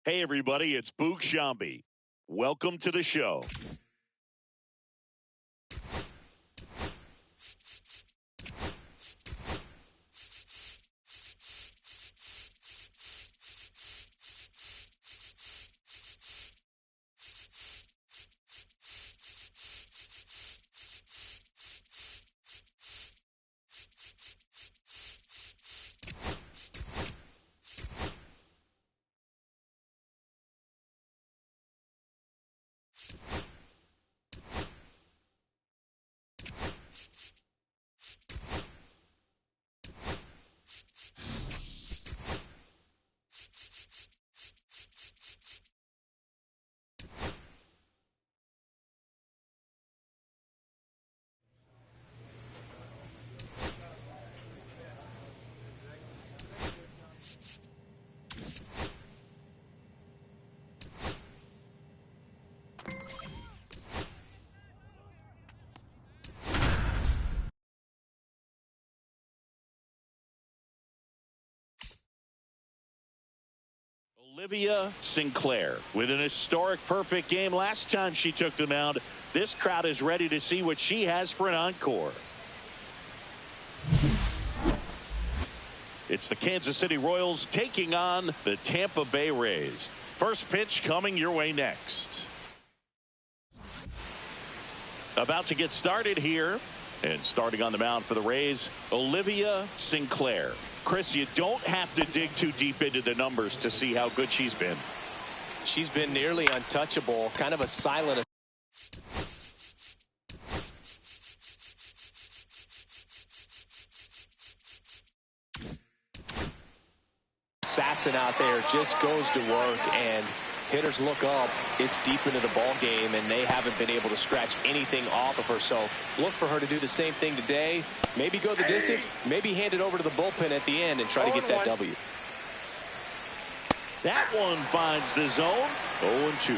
Hey, everybody, it's Boog Shambi. Welcome to the show. Legend of Sinclair with an historic perfect game last time she took the mound. This crowd is ready to see what she has for an encore. It's the Kansas City Royals taking on the Tampa Bay Rays. First pitch coming your way next. About to get started here. And starting on the mound for the Rays, Legend Sinclair. Chris, you don't have to dig too deep into the numbers to see how good she's been. She's been nearly untouchable, kind of a silent assassin out there, just goes to work, and hitters look up, it's deep into the ball game, and they haven't been able to scratch anything off of her. So look for her to do the same thing today. Maybe go the distance, maybe hand it over to the bullpen at the end and try to get that W. That one finds the zone. 0-2.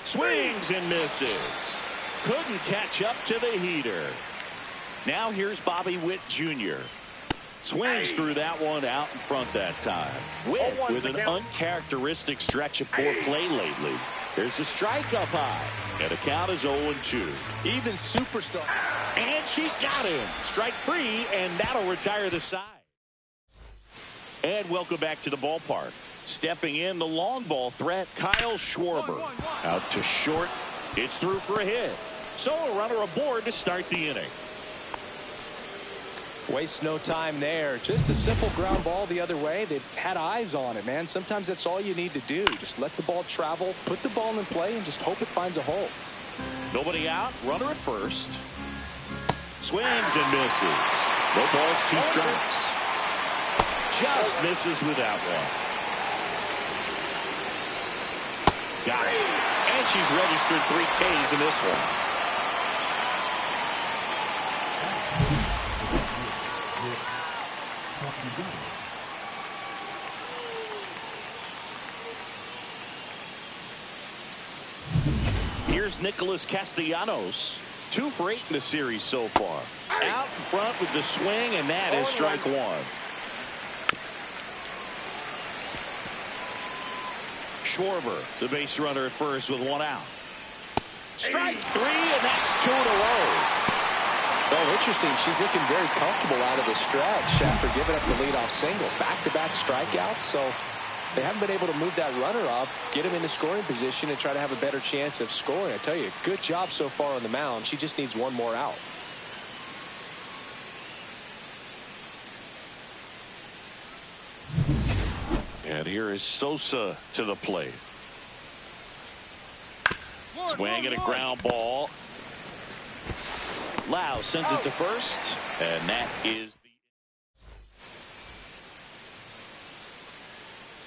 Swings and misses. Couldn't catch up to the heater. Now here's Bobby Witt Jr. Swings through that one out in front that time. Witt with an uncharacteristic stretch of poor play lately. There's a strike up high. And the count is 0-2. Even superstar. And she got him. Strike 3, and that'll retire the side. And welcome back to the ballpark. Stepping in, the long ball threat, Kyle Schwarber. Out to short. It's through for a hit. So a runner aboard to start the inning. Waste no time there. Just a simple ground ball the other way. They've had eyes on it, man. Sometimes that's all you need to do. Just let the ball travel, put the ball in play, and just hope it finds a hole. Nobody out. Runner at first. Swings and misses. No balls, 2 strikes. Just misses with that one. Got it. And she's registered 3 Ks in this one. Here's Nicholas Castellanos. 2 for 8 in the series so far. Out in front with the swing, and that is strike 1. Schwarber, the base runner at first with 1 out. Strike 3, and that's 2 in a row. Oh, interesting. She's looking very comfortable out of the stretch after giving up the leadoff single. Back-to-back strikeouts, so they haven't been able to move that runner up, get him into scoring position, and try to have a better chance of scoring. I tell you, good job so far on the mound. She just needs 1 more out. And here is Sosa to the plate. Swinging a ground ball. Lau sends it to first, and that is the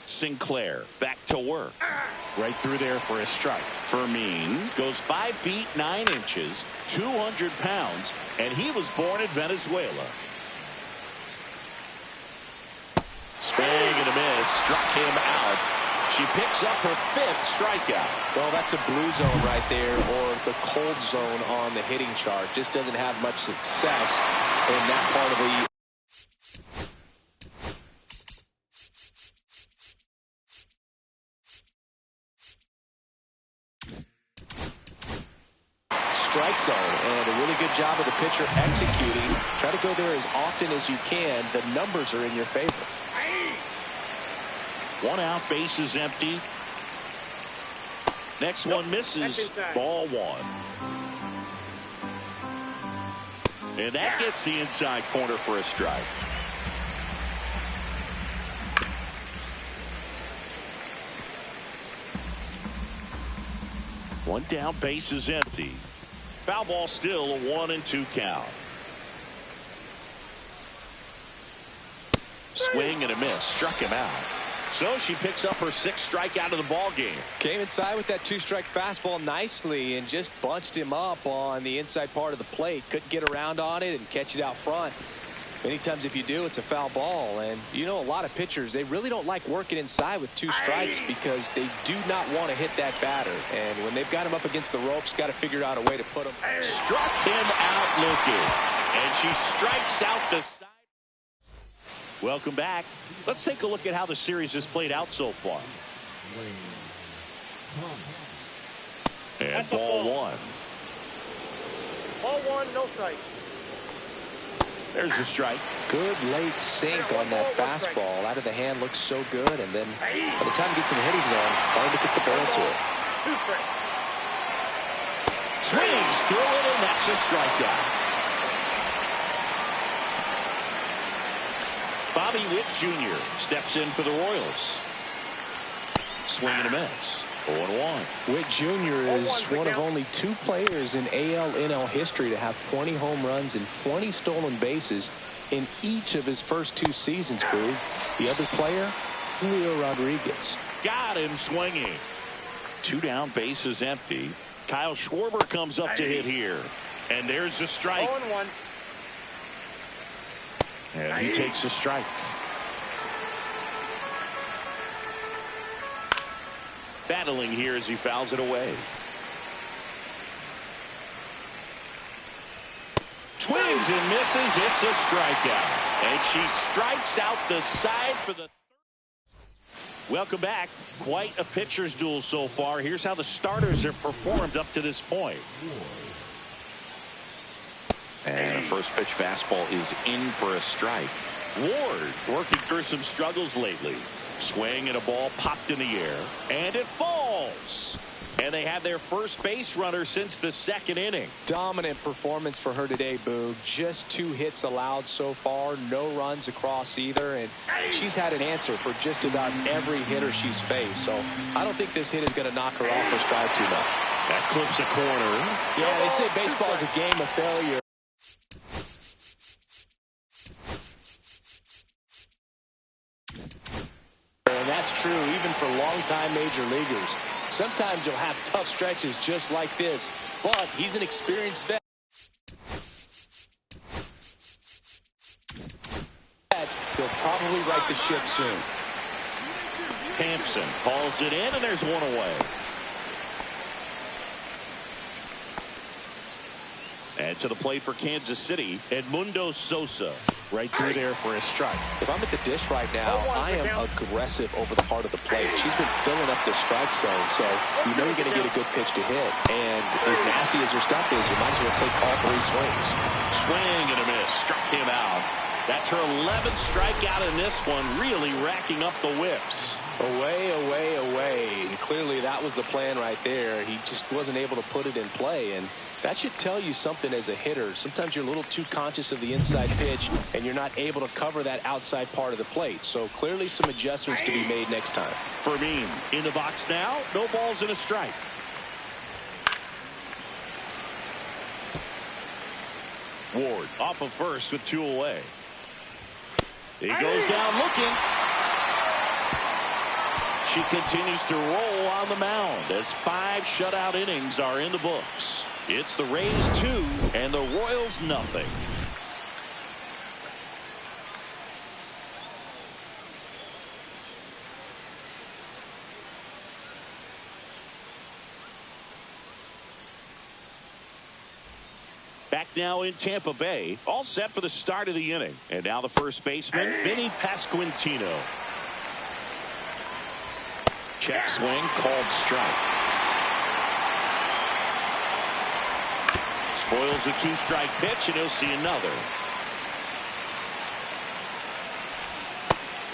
Sinclair back to work. Right through there for a strike. Fermin goes 5 feet 9 inches, 200 pounds, and he was born in Venezuela. Swing and a miss, struck him out. She picks up her 5th strikeout. Well, that's a blue zone right there, or the cold zone on the hitting chart. Just doesn't have much success in that part of the strike zone, and a really good job of the pitcher executing. Try to go there as often as you can. The numbers are in your favor. 1 out, base is empty. Next one misses. Ball 1. And that gets the inside corner for a strike. One down, base is empty. Foul ball still, a 1-2 count. Swing and a miss, struck him out. So she picks up her 6th strikeout of the ball game. Came inside with that 2-strike fastball nicely and just bunched him up on the inside part of the plate. Couldn't get around on it and catch it out front. Many times if you do, it's a foul ball. And you know, a lot of pitchers, they really don't like working inside with 2 strikes because they do not want to hit that batter. And when they've got him up against the ropes, got to figure out a way to put him. Struck him out looking. And she strikes out the side. Welcome back. Let's take a look at how the series has played out so far. And ball 1. Ball 1, no strike. There's the strike. Good late sink on that fastball. Out of the hand, looks so good. And then by the time it gets in the hitting zone, hard to get the barrel to it. 2 strikes. Swings through it, and that's a strikeout. Bobby Witt Jr. steps in for the Royals. Swing and a miss. 0-1. Witt Jr. is one of only 2 players in AL/NL history to have 20 home runs and 20 stolen bases in each of his first 2 seasons, Boog. The other player, Julio Rodriguez. Got him swinging. 2 down, base is empty. Kyle Schwarber comes up to hit here. And there's the strike. 0-1. And he takes a strike. Battling here as he fouls it away. Swings and misses. It's a strikeout. And she strikes out the side for the. Welcome back. Quite a pitcher's duel so far. Here's how the starters have performed up to this point. And a first pitch fastball is in for a strike. Ward working through some struggles lately. Swing and a ball popped in the air. And it falls. And they have their first base runner since the 2nd inning. Dominant performance for her today, Boog. Just 2 hits allowed so far. No runs across either. And she's had an answer for just about every hitter she's faced. So I don't think this hit is going to knock her off her stride too much. That clips a corner. Yeah, they say baseball is a game of failure. And that's true even for longtime major leaguers. Sometimes you'll have tough stretches just like this, but he's an experienced vet. He'll probably right the ship soon. Hampson calls it in, and there's one away. And to the plate for Kansas City, Edmundo Sosa. Right through there for a strike. If I'm at the dish right now, I am aggressive over the heart of the plate. She's been filling up the strike zone, so you know you're going to get a good pitch to hit. And as nasty as her stuff is, you might as well take all 3 swings. Swing and a miss. Struck him out. That's her 11th strikeout in this one, really racking up the whips. Away, away, away. And clearly that was the plan right there. He just wasn't able to put it in play, and that should tell you something as a hitter. Sometimes you're a little too conscious of the inside pitch, and you're not able to cover that outside part of the plate. So clearly some adjustments to be made next time. Fermin in the box now. No balls and a strike. Ward off of first with 2 away. He goes down looking. She continues to roll on the mound as 5 shutout innings are in the books. It's the Rays 2 and the Royals nothing. Back now in Tampa Bay, all set for the start of the inning. And now the first baseman, Vinny Pasquantino. Check swing, called strike. Spoils a two-strike pitch, and he'll see another.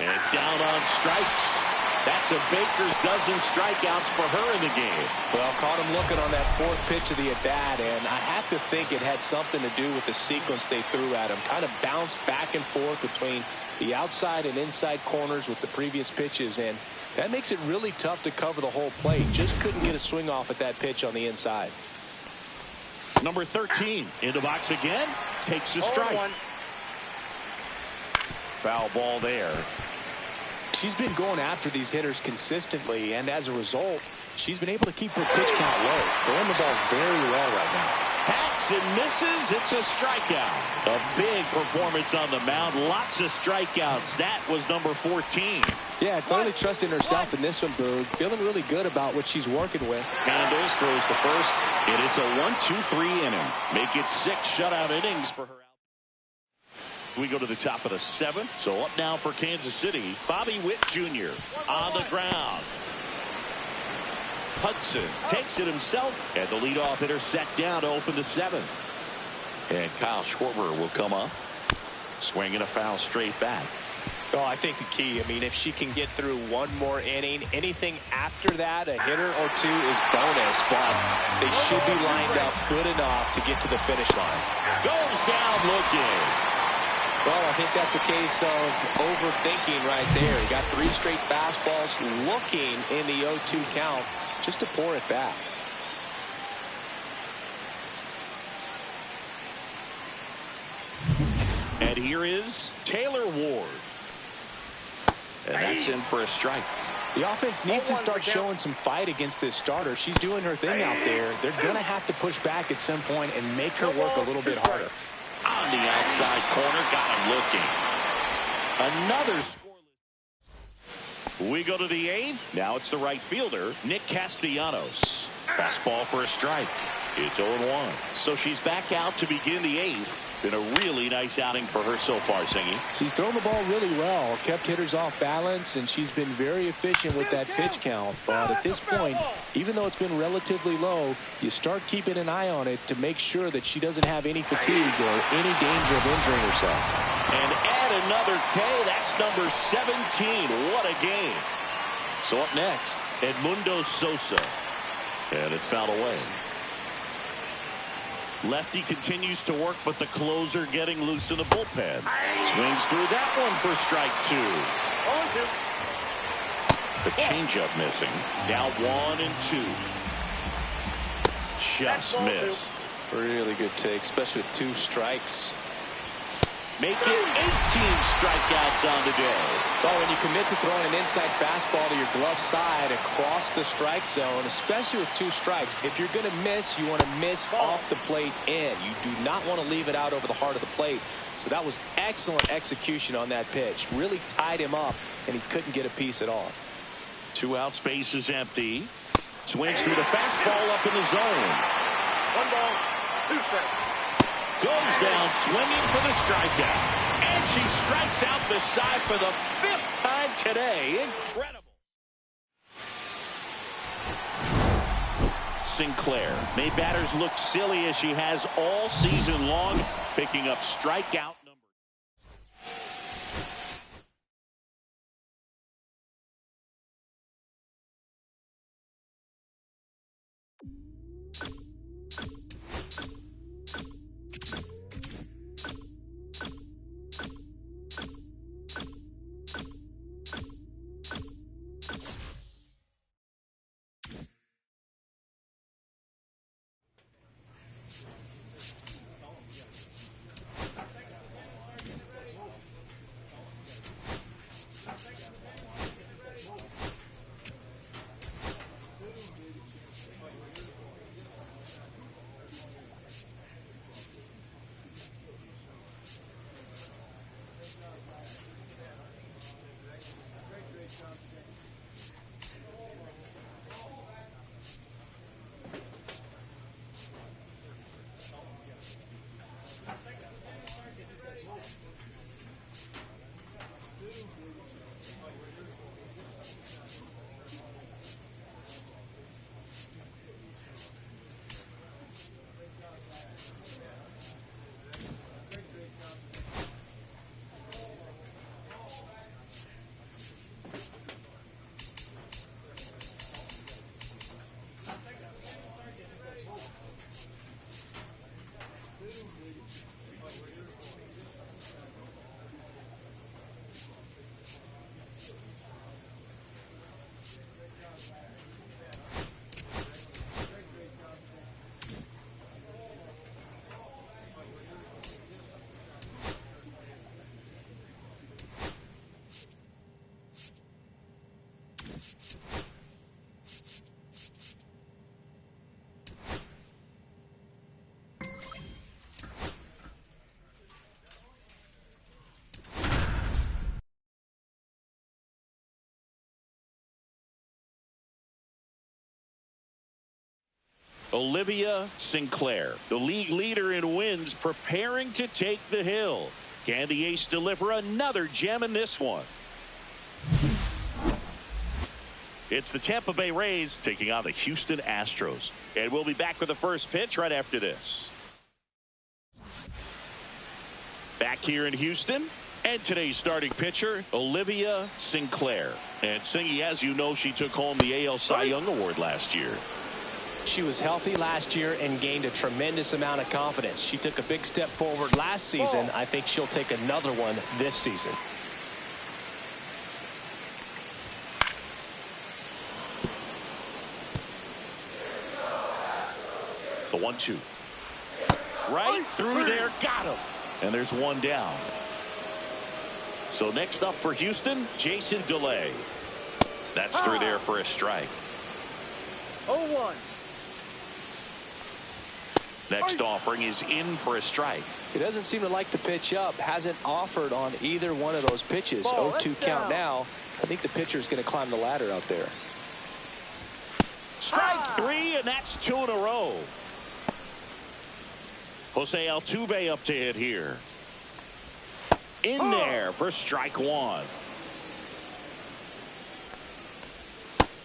And down on strikes. That's a baker's dozen strikeouts for her in the game. Well, caught him looking on that fourth pitch of the at-bat, and I have to think it had something to do with the sequence they threw at him. Kind of bounced back and forth between the outside and inside corners with the previous pitches, and that makes it really tough to cover the whole plate. Just couldn't get a swing off at that pitch on the inside. Number 13 in the box again. Takes a strike. Foul ball there. She's been going after these hitters consistently, and as a result, she's been able to keep her pitch count low. Throwing the ball very well right now. Hacks and misses. It's a strikeout. A big performance on the mound. Lots of strikeouts. That was number 14. Yeah, clearly trusting herself in this one, Boog. Feeling really good about what she's working with. Handles, throws the first, and it's a 1-2-3 inning. Make it 6 shutout innings for her. We go to the top of the 7th. So up now for Kansas City, Bobby Witt Jr. on the ground. Hudson takes it himself, and the leadoff hitter set down to open the 7th. And Kyle Schwarber will come up. Swinging a foul straight back. Oh, I think the key, I mean, if she can get through one more inning, anything after that, a hitter or two is bonus, but they should be lined up good enough to get to the finish line. Goes down looking. Well, I think that's a case of overthinking right there. He got 3 straight fastballs looking in the 0-2 count just to pour it back. And here is Taylor Ward. And that's in for a strike. The offense needs to start showing some fight against this starter. She's doing her thing out there. They're going to have to push back at some point and make her work a little bit harder. On the outside corner, got him looking. Another scoreless. We go to the 8th. Now it's the right fielder, Nick Castellanos. Fastball for a strike. It's 0-1. So she's back out to begin the 8th. Been a really nice outing for her so far, Singy. She's thrown the ball really well, kept hitters off balance, and she's been very efficient with that pitch count. But at this point, even though it's been relatively low, you start keeping an eye on it to make sure that she doesn't have any fatigue or any danger of injuring herself. And add another K. That's number 17. What a game. So up next, Edmundo Sosa. And it's fouled away. Lefty continues to work, but the closer getting loose in the bullpen. Swings through that one for strike 2. The changeup missing. Now 1-2. Just missed. Really good take, especially with 2 strikes. Make it 18 strikeouts on the day. Well, when you commit to throwing an inside fastball to your glove side across the strike zone, especially with 2 strikes, if you're going to miss, you want to miss off the plate in. You do not want to leave it out over the heart of the plate. So that was excellent execution on that pitch. Really tied him up, and he couldn't get a piece at all. 2 out, space is empty. Swings through the fastball up in the zone. 1 ball, 2 strikes. Goes down swinging for the strikeout. And she strikes out the side for the 5th time today. Incredible. Sinclair made batters look silly as she has all season long, picking up strikeout number. Olivia Sinclair, the league leader in wins, preparing to take the hill. Can the ace deliver another gem in this one? It's the Tampa Bay Rays taking on the Houston Astros. And we'll be back with the first pitch right after this. Back here in Houston. And today's starting pitcher, Olivia Sinclair. And Singy, as you know, she took home the AL Cy Young Award last year. She was healthy last year and gained a tremendous amount of confidence. She took a big step forward last season. I think she'll take another one this season. The 1-2. Right through there. Got him. And there's one down. So next up for Houston, Jason DeLay. That's through there for a strike. 0-1. Next offering is in for a strike. He doesn't seem to like the pitch up. Hasn't offered on either one of those pitches. 0-2 count now. I think the pitcher is going to climb the ladder out there. Strike three, and that's 2 in a row. Jose Altuve up to hit here. In there for strike one.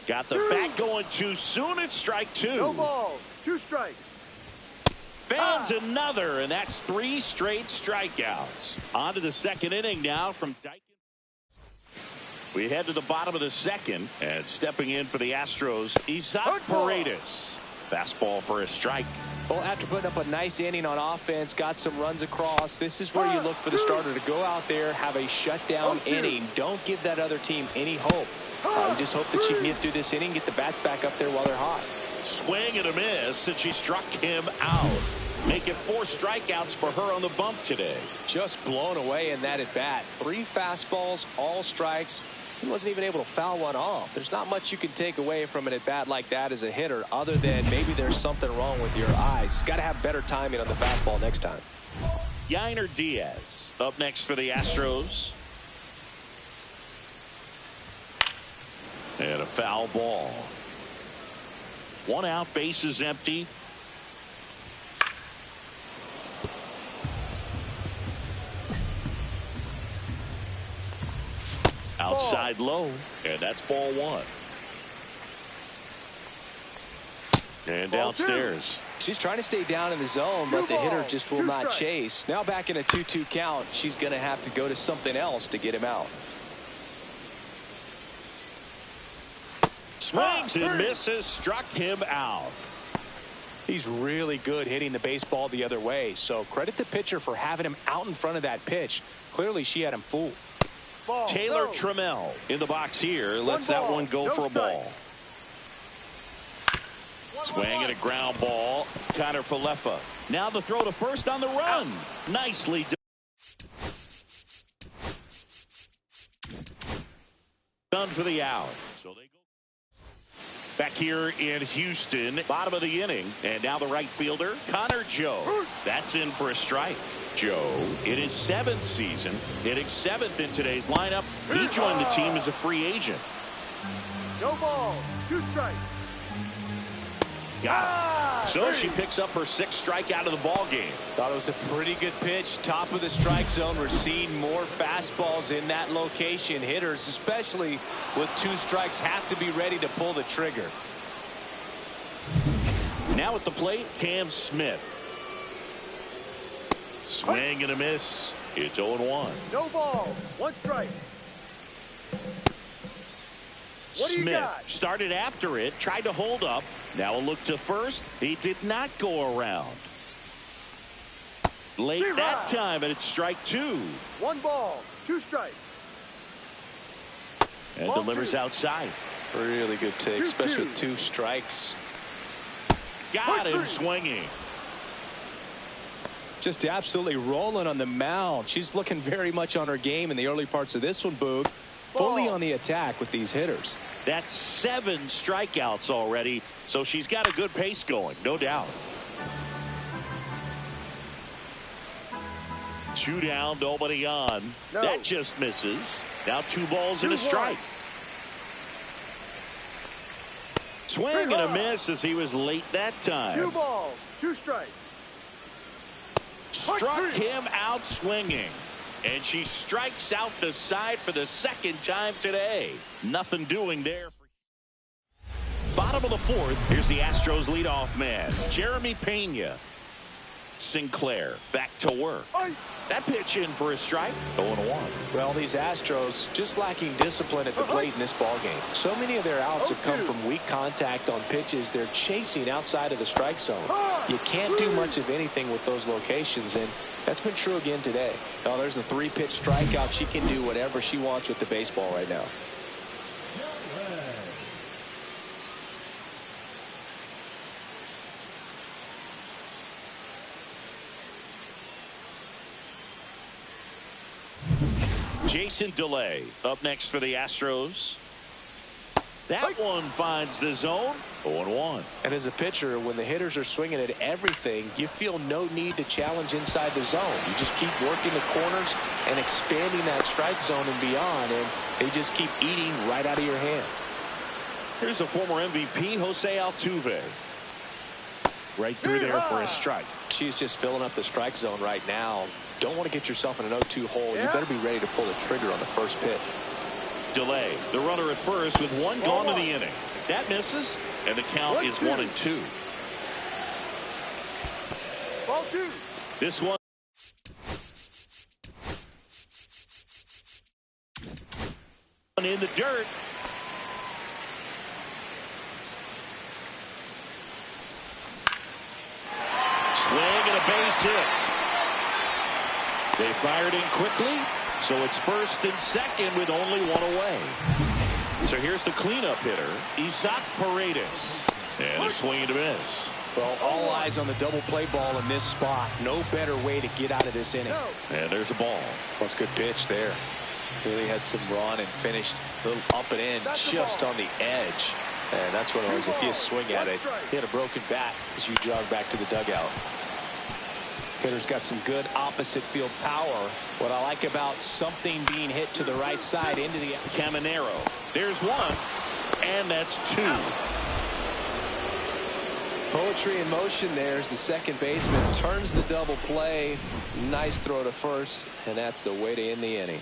Got the bat going too soon. It's strike two. No ball. 2 strikes. Fans another, and that's 3 straight strikeouts. On to the second inning now from Dyken. We head to the bottom of the second, and stepping in for the Astros, Isaac Paredes. Fastball for a strike. Well, after putting up a nice inning on offense, got some runs across, this is where you look for the starter to go out there, have a shutdown inning. Don't give that other team any hope. You just hope that she can get through this inning, get the bats back up there while they're hot. Swing and a miss, and she struck him out. Make it 4 strikeouts for her on the bump today. Just blown away in that at bat. 3 fastballs, all strikes. He wasn't even able to foul one off. There's not much you can take away from an at bat like that as a hitter, other than maybe there's something wrong with your eyes. Got to have better timing on the fastball next time. Yainer Diaz up next for the Astros. And a foul ball. 1 out, base is empty. Outside low, and that's ball 1. And downstairs. She's trying to stay down in the zone, but the hitter just will not chase. Now back in a 2-2 count, she's going to have to go to something else to get him out. Swings and misses, struck him out. He's really good hitting the baseball the other way, so credit the pitcher for having him out in front of that pitch. Clearly she had him fooled. Taylor Trammell in the box here. Lets that one go for a ball. Swing and a ground ball. Connor Falefa. Now the throw to first on the run. Nicely done for the out. So they go back here in Houston. Bottom of the inning. And now the right fielder, Connor Joe. That's in for a strike. Joe in his 7th season, hitting 7th in today's lineup. He joined the team as a free agent. No ball. 2 strikes. Got it. So she picks up her 6th strikeout of the ball game. Thought it was a pretty good pitch. Top of the strike zone. We're seeing more fastballs in that location. Hitters, especially with 2 strikes, have to be ready to pull the trigger. Now at the plate, Cam Smith. Swing and a miss. It's 0-1. No ball. 1 strike. Smith started after it, tried to hold up. Now a look to first. He did not go around. Late that time, and it's strike 2. 1 ball. 2 strikes. And delivers outside. Really good take, especially with 2 strikes. Got him swinging. Just absolutely rolling on the mound. She's looking very much on her game in the early parts of this one, Boog. Fully on the attack with these hitters. That's 7 strikeouts already, so she's got a good pace going, no doubt. 2 down, nobody on. No. That just misses. Now 2 balls and a strike. Swing and a miss as he was late that time. 2 balls, 2 strikes. Struck him out swinging. And she strikes out the side for the second time today. Nothing doing there. Bottom of the 4th, here's the Astros leadoff man, Jeremy Pena. Sinclair back to work. That pitch in for a strike. 0-1. Well, these Astros just lacking discipline at the plate in this ballgame. So many of their outs have come from weak contact on pitches they're chasing outside of the strike zone. You can't do much of anything with those locations, and that's been true again today. Oh, there's a 3-pitch strikeout. She can do whatever she wants with the baseball right now. Jason DeLay up next for the Astros. That one finds the zone. 0-1. And as a pitcher, when the hitters are swinging at everything, you feel no need to challenge inside the zone. You just keep working the corners and expanding that strike zone and beyond, and they just keep eating right out of your hand. Here's the former MVP, Jose Altuve. Right through there for a strike. She's just filling up the strike zone right now. Don't want to get yourself in an 0-2 hole. You better be ready to pull the trigger on the first pitch. Delay. The runner at first with 1 gone in the inning. That misses, and the count is 1-2. Ball 2. This one. In the dirt. Swing and a base hit. They fired in quickly, so it's 1st and 2nd with only 1 away. So here's the cleanup hitter, Isaac Paredes. And a swing and a miss. Well, all eyes on the double play ball in this spot. No better way to get out of this inning. And there's a ball. That's a good pitch there. Really had some run and finished a little up and in, just on the edge. And that's what it was. If you swing at it, hit a broken bat as you jog back to the dugout. Hitter's got some good opposite field power. What I like about something being hit to the right side into the Caminero. There's 1, and that's 2. Poetry in motion there as the second baseman turns the double play. Nice throw to first, and that's the way to end the inning.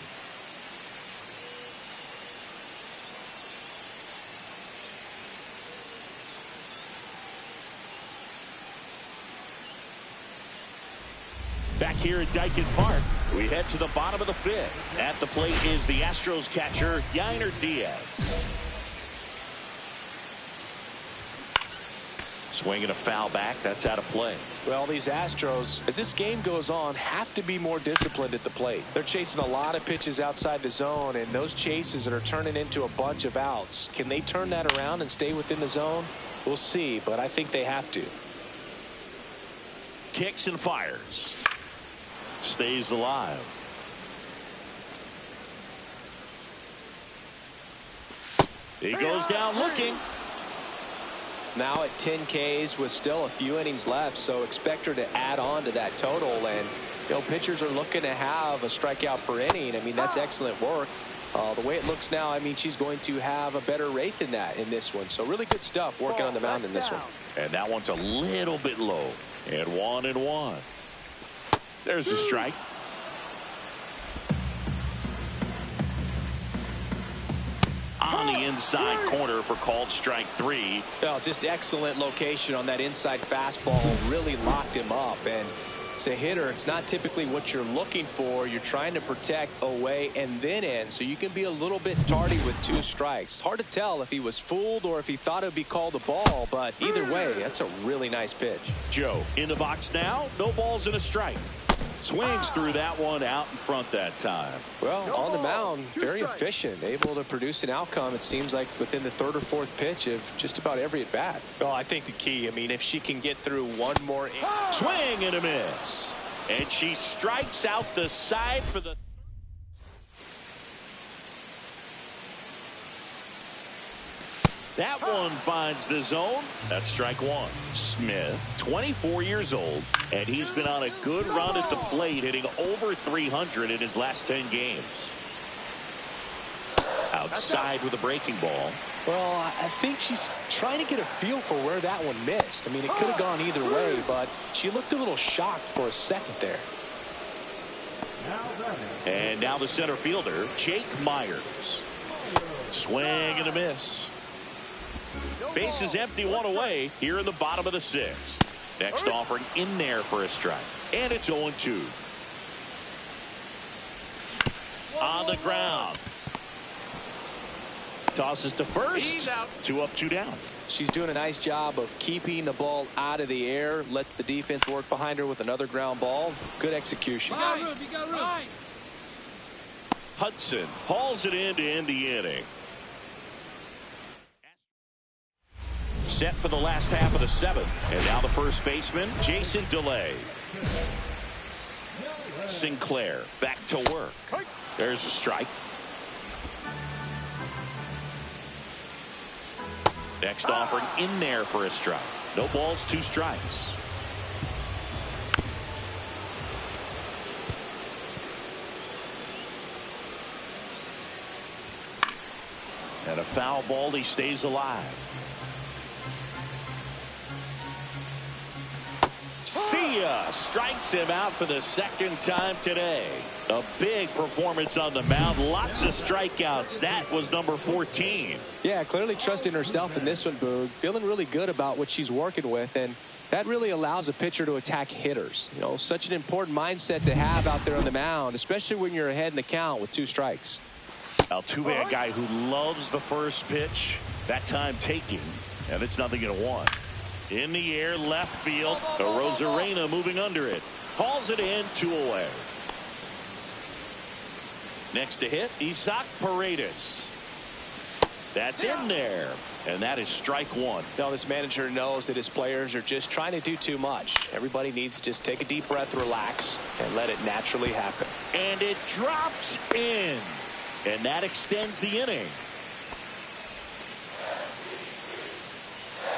Back here at Dyken Park, we head to the bottom of the 5th. At the plate is the Astros catcher, Yainer Diaz. Swinging a foul back. That's out of play. Well, these Astros, as this game goes on, have to be more disciplined at the plate. They're chasing a lot of pitches outside the zone, and those chases that are turning into a bunch of outs. Can they turn that around and stay within the zone? We'll see, but I think they have to. Kicks and fires. Stays alive. He goes down looking. Now at 10 Ks with still a few innings left, so expect her to add on to that total. And you know, pitchers are looking to have a strikeout per inning. I mean, that's excellent work. The way it looks now, I mean, she's going to have a better rate than that in this one. So really good stuff working on the mound in this one. And that one's a little bit low. And 1-1. There's a strike. On the inside corner for called strike 3. Well, just excellent location on that inside fastball. Really locked him up. And as a hitter, it's not typically what you're looking for. You're trying to protect away and then in, so you can be a little bit tardy with 2 strikes. Hard to tell if he was fooled or if he thought it would be called a ball, but either way, that's a really nice pitch. Joe in the box now. No balls and a strike. Swings through that one out in front that time. Well, on the mound, very efficient, able to produce an outcome, it seems like, within the 3rd or 4th pitch of just about every at bat. Well, I think the key, I mean, if she can get through one more swing and a miss, and she strikes out the side for the that one finds the zone. That's strike 1. Smith, 24 years old, and he's been on a good run at the plate, hitting over 300 in his last 10 games. Outside with a breaking ball. Well, I think she's trying to get a feel for where that one missed. I mean, it could have gone either way, but she looked a little shocked for a second there. And now the center fielder, Jake Myers. Swing and a miss. Base is empty, one away here in the bottom of the sixth. Next offering in there for a strike. And it's 0-2. On the ground. Tosses to first. 2 up, 2 down. She's doing a nice job of keeping the ball out of the air. Lets the defense work behind her with another ground ball. Good execution. You got room. You got room. Hudson hauls it in to end the inning. Set for the last half of the seventh. And now the first baseman, Jason DeLay. Sinclair back to work. There's a strike. Next offering in there for a strike. No balls, 2 strikes. And a foul ball, he stays alive. See ya! Strikes him out for the second time today. A big performance on the mound. Lots of strikeouts. That was number 14. Yeah, clearly trusting herself in this one, Boog. Feeling really good about what she's working with, and that really allows a pitcher to attack hitters. You know, such an important mindset to have out there on the mound, especially when you're ahead in the count with 2 strikes. Altuve, a guy who loves the first pitch. That time taking, and it's 0-1. In the air, left field. Rosarena moving under it. Hauls it in, 2 away. Next to hit, Isaac Paredes. That's in there. And that is strike 1. Now, this manager knows that his players are just trying to do too much. Everybody needs to just take a deep breath, relax, and let it naturally happen. And it drops in. And that extends the inning.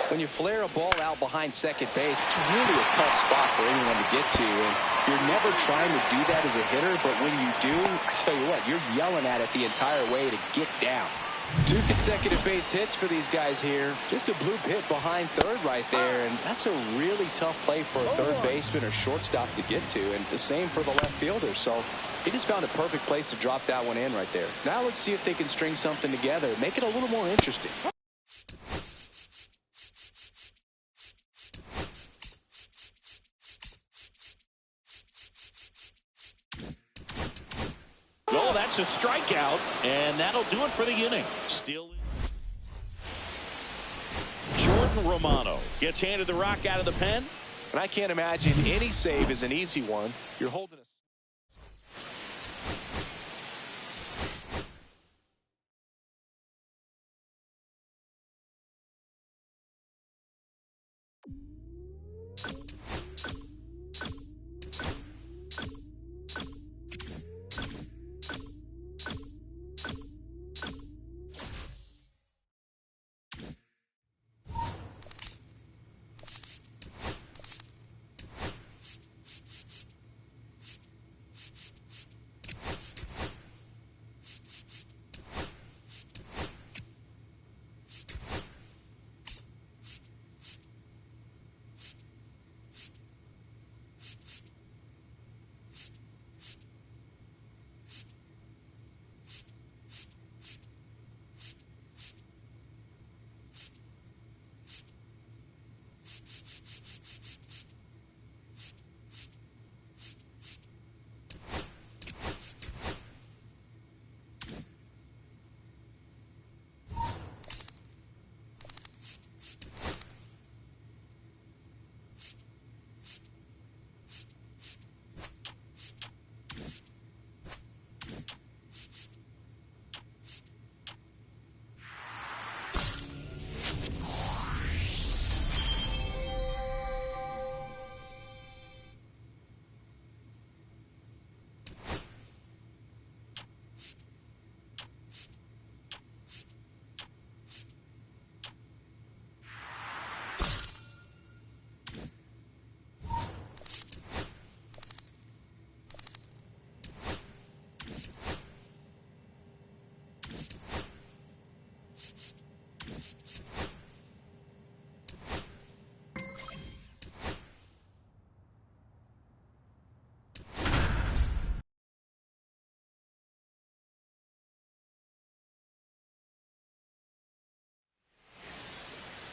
When you flare a ball out behind second base, it's really a tough spot for anyone to get to. And you're never trying to do that as a hitter, but when you do, I tell you what, you're yelling at it the entire way to get down. 2 consecutive base hits for these guys here. Just a bloop hit behind third right there, and that's a really tough play for a third baseman or shortstop to get to, and the same for the left fielder. So he just found a perfect place to drop that one in right there. Now let's see if they can string something together, make it a little more interesting. Oh, that's a strikeout, and that'll do it for the inning. Still, Jordan Romano gets handed the rock out of the pen. And I can't imagine any save is an easy one. You're holding a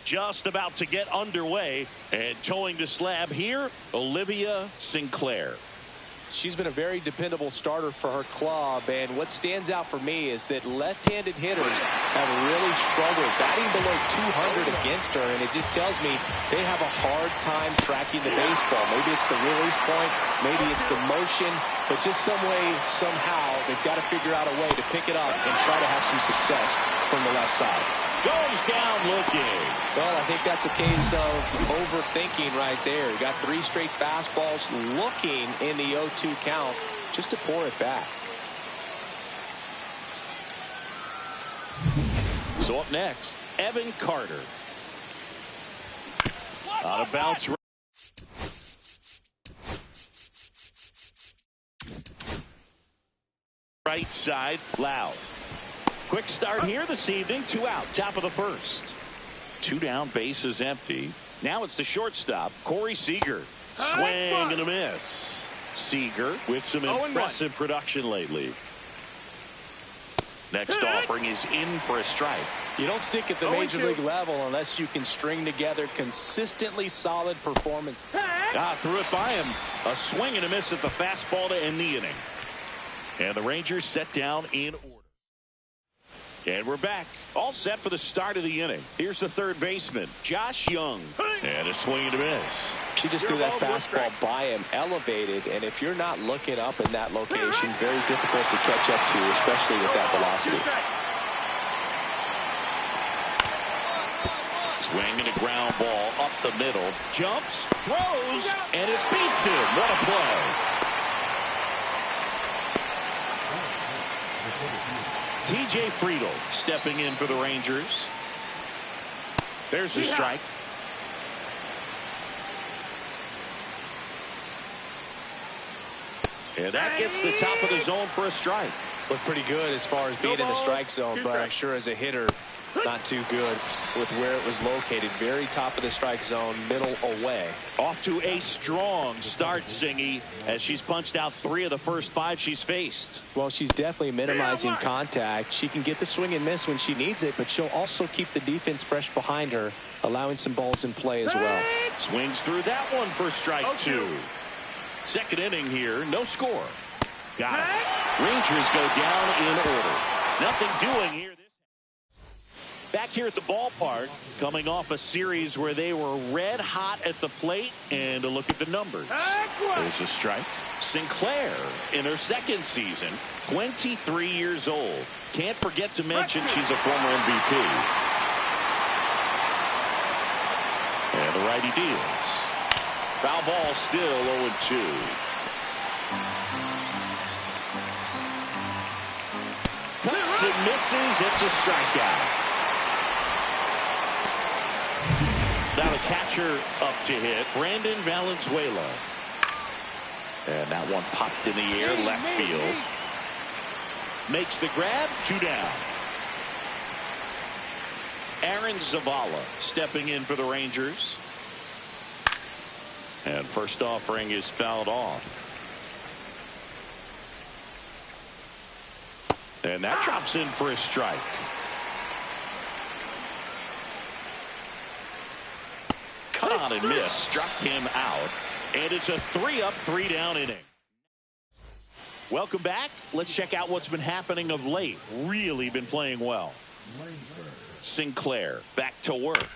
just about to get underway, and towing the slab here, Olivia Sinclair. She's been a very dependable starter for her club, and what stands out for me is that left-handed hitters have really struggled batting below 200 against her, and it just tells me they have a hard time tracking the baseball. Maybe it's the release point, maybe it's the motion, but just some way, somehow, they've got to figure out a way to pick it up and try to have some success from the left side. Goes down looking. Well, I think that's a case of overthinking right there. You got 3 straight fastballs looking in the 0-2 count just to pour it back. So up next, Evan Carter. On a bounce. Right side, Loud. Quick start here this evening. 2 out, top of the first. 2 down, base is empty. Now it's the shortstop, Corey Seager. Swing and a miss. Seager with some impressive production lately. Next offering is in for a strike. You don't stick at the major league level unless you can string together consistently solid performance. Threw it by him. A swing and a miss at the fastball to end the inning. And the Rangers set down in order. And we're back. All set for the start of the inning. Here's the third baseman, Josh Young. And a swing and a miss. She just threw that fastball by him, elevated, and if you're not looking up in that location, very difficult to catch up to, especially with that velocity. Swing and a ground ball up the middle. Jumps, throws, and it beats him. What a play. TJ Friedel stepping in for the Rangers. There's the strike. And that gets the top of the zone for a strike. Looked pretty good as far as being in the strike zone, but I'm sure as a hitter, not too good with where it was located. Very top of the strike zone, middle away. Off to a strong start, Singy, as she's punched out 3 of the first 5 she's faced. Well, she's definitely minimizing contact. She can get the swing and miss when she needs it, but she'll also keep the defense fresh behind her, allowing some balls in play as well. Swings through that one for strike 2. Second inning here, no score. Got it. Rangers go down in order. Nothing doing here. Back here at the ballpark, coming off a series where they were red hot at the plate, and a look at the numbers. There's a strike. Sinclair in her second season, 23 years old. Can't forget to mention she's a former MVP. And the righty deals. Foul ball, still 0-2. Cuts and misses. It's a strikeout. Now the catcher up to hit, Brandon Valenzuela. And that one popped in the air, left field. Makes the grab, 2 down. Aaron Zavala stepping in for the Rangers. And first offering is fouled off. And that drops in for a strike. On and miss, struck him out, and it's a 3-up, 3-down inning. Welcome back. Let's check out what's been happening of late. Really been playing well. Sinclair back to work.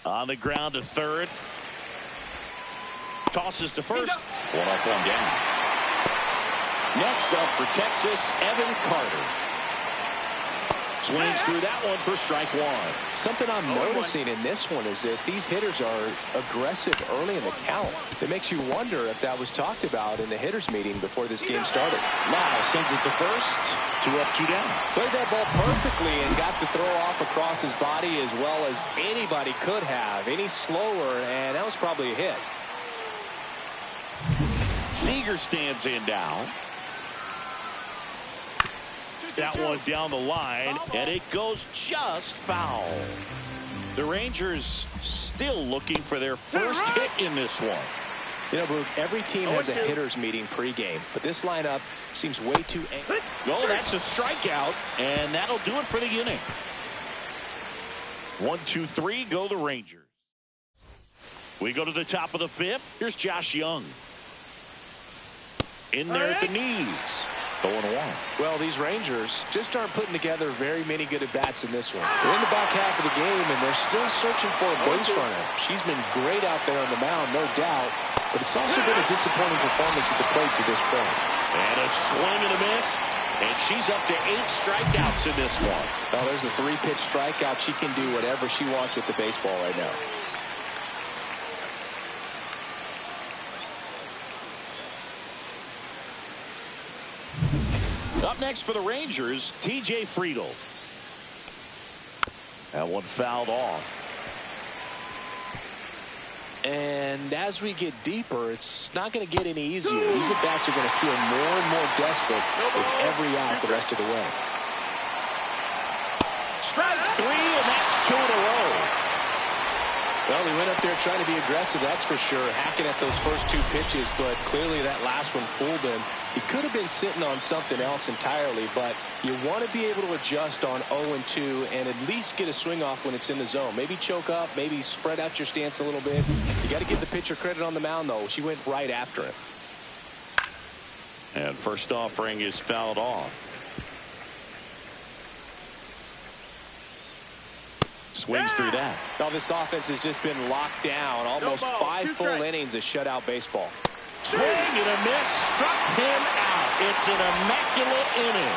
On the ground to third. Tosses to first. 1 up, 1 down. Next up for Texas, Evan Carter. Swings through that one for strike 1. Something I'm noticing in this one is that these hitters are aggressive early in the count. It makes you wonder if that was talked about in the hitters meeting before this game started. Lau sends it to first. 2 up, 2 down. Played that ball perfectly and got the throw off across his body as well as anybody could have. Any slower, and that was probably a hit. Seager stands in now. That one down the line, and it goes just foul. The Rangers still looking for their first hit in this one. You know, Brooke, every team has a hitters meeting pregame, but this lineup seems way too angry. Oh, that's a strikeout, and that'll do it for the inning. 1, 2, 3, go the Rangers. We go to the top of the 5th. Here's Josh Young. In there at the knees. 0-1. Well, these Rangers just aren't putting together very many good at-bats in this one. They're in the back half of the game, and they're still searching for a base runner. She's been great out there on the mound, no doubt, but it's also been a disappointing performance at the plate to this point. And a swing and a miss, and she's up to 8 strikeouts in this one. Well, there's a 3-pitch strikeout. She can do whatever she wants with the baseball right now. Up next for the Rangers, T.J. Friedel. That one fouled off. And as we get deeper, it's not going to get any easier. These at-bats are going to feel more and more desperate with every out the rest of the way. Strike 3, and that's 2 in a row. Well, he went up there trying to be aggressive, that's for sure, hacking at those first 2 pitches, but clearly that last one fooled him. He could have been sitting on something else entirely, but you want to be able to adjust on 0-2 and at least get a swing off when it's in the zone. Maybe choke up, maybe spread out your stance a little bit. You got to give the pitcher credit on the mound, though. She went right after him. And first offering is fouled off. Swings through that. Now this offense has just been locked down. Almost 5 full innings of shutout baseball. Swing and a miss. Struck him out. It's an immaculate inning.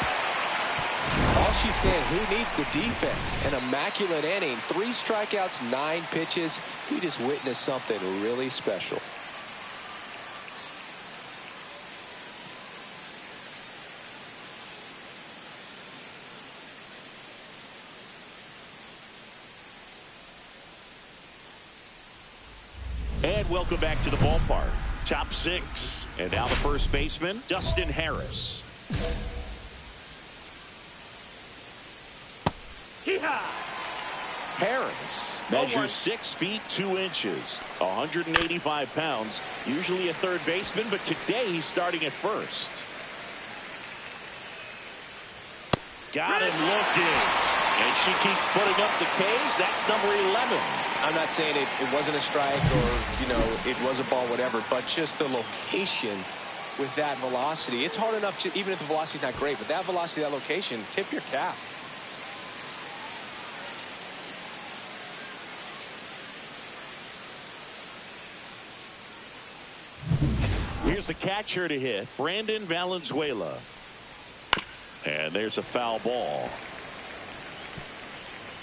All she's saying, who needs the defense? An immaculate inning. 3 strikeouts, 9 pitches. We just witnessed something really special. And welcome back to the ballpark. Top 6. And now the first baseman, Dustin Harris. Harris measures 6 feet 2 inches, 185 pounds, usually a third baseman, but today he's starting at first. Got him looking. And she keeps putting up the K's. That's number 11. I'm not saying it wasn't a strike or, you know, it was a ball, whatever, but just the location with that velocity. It's hard enough to, even if the velocity's not great, but that velocity, that location, tip your cap. Here's the catcher to hit, Brandon Valenzuela. And there's a foul ball.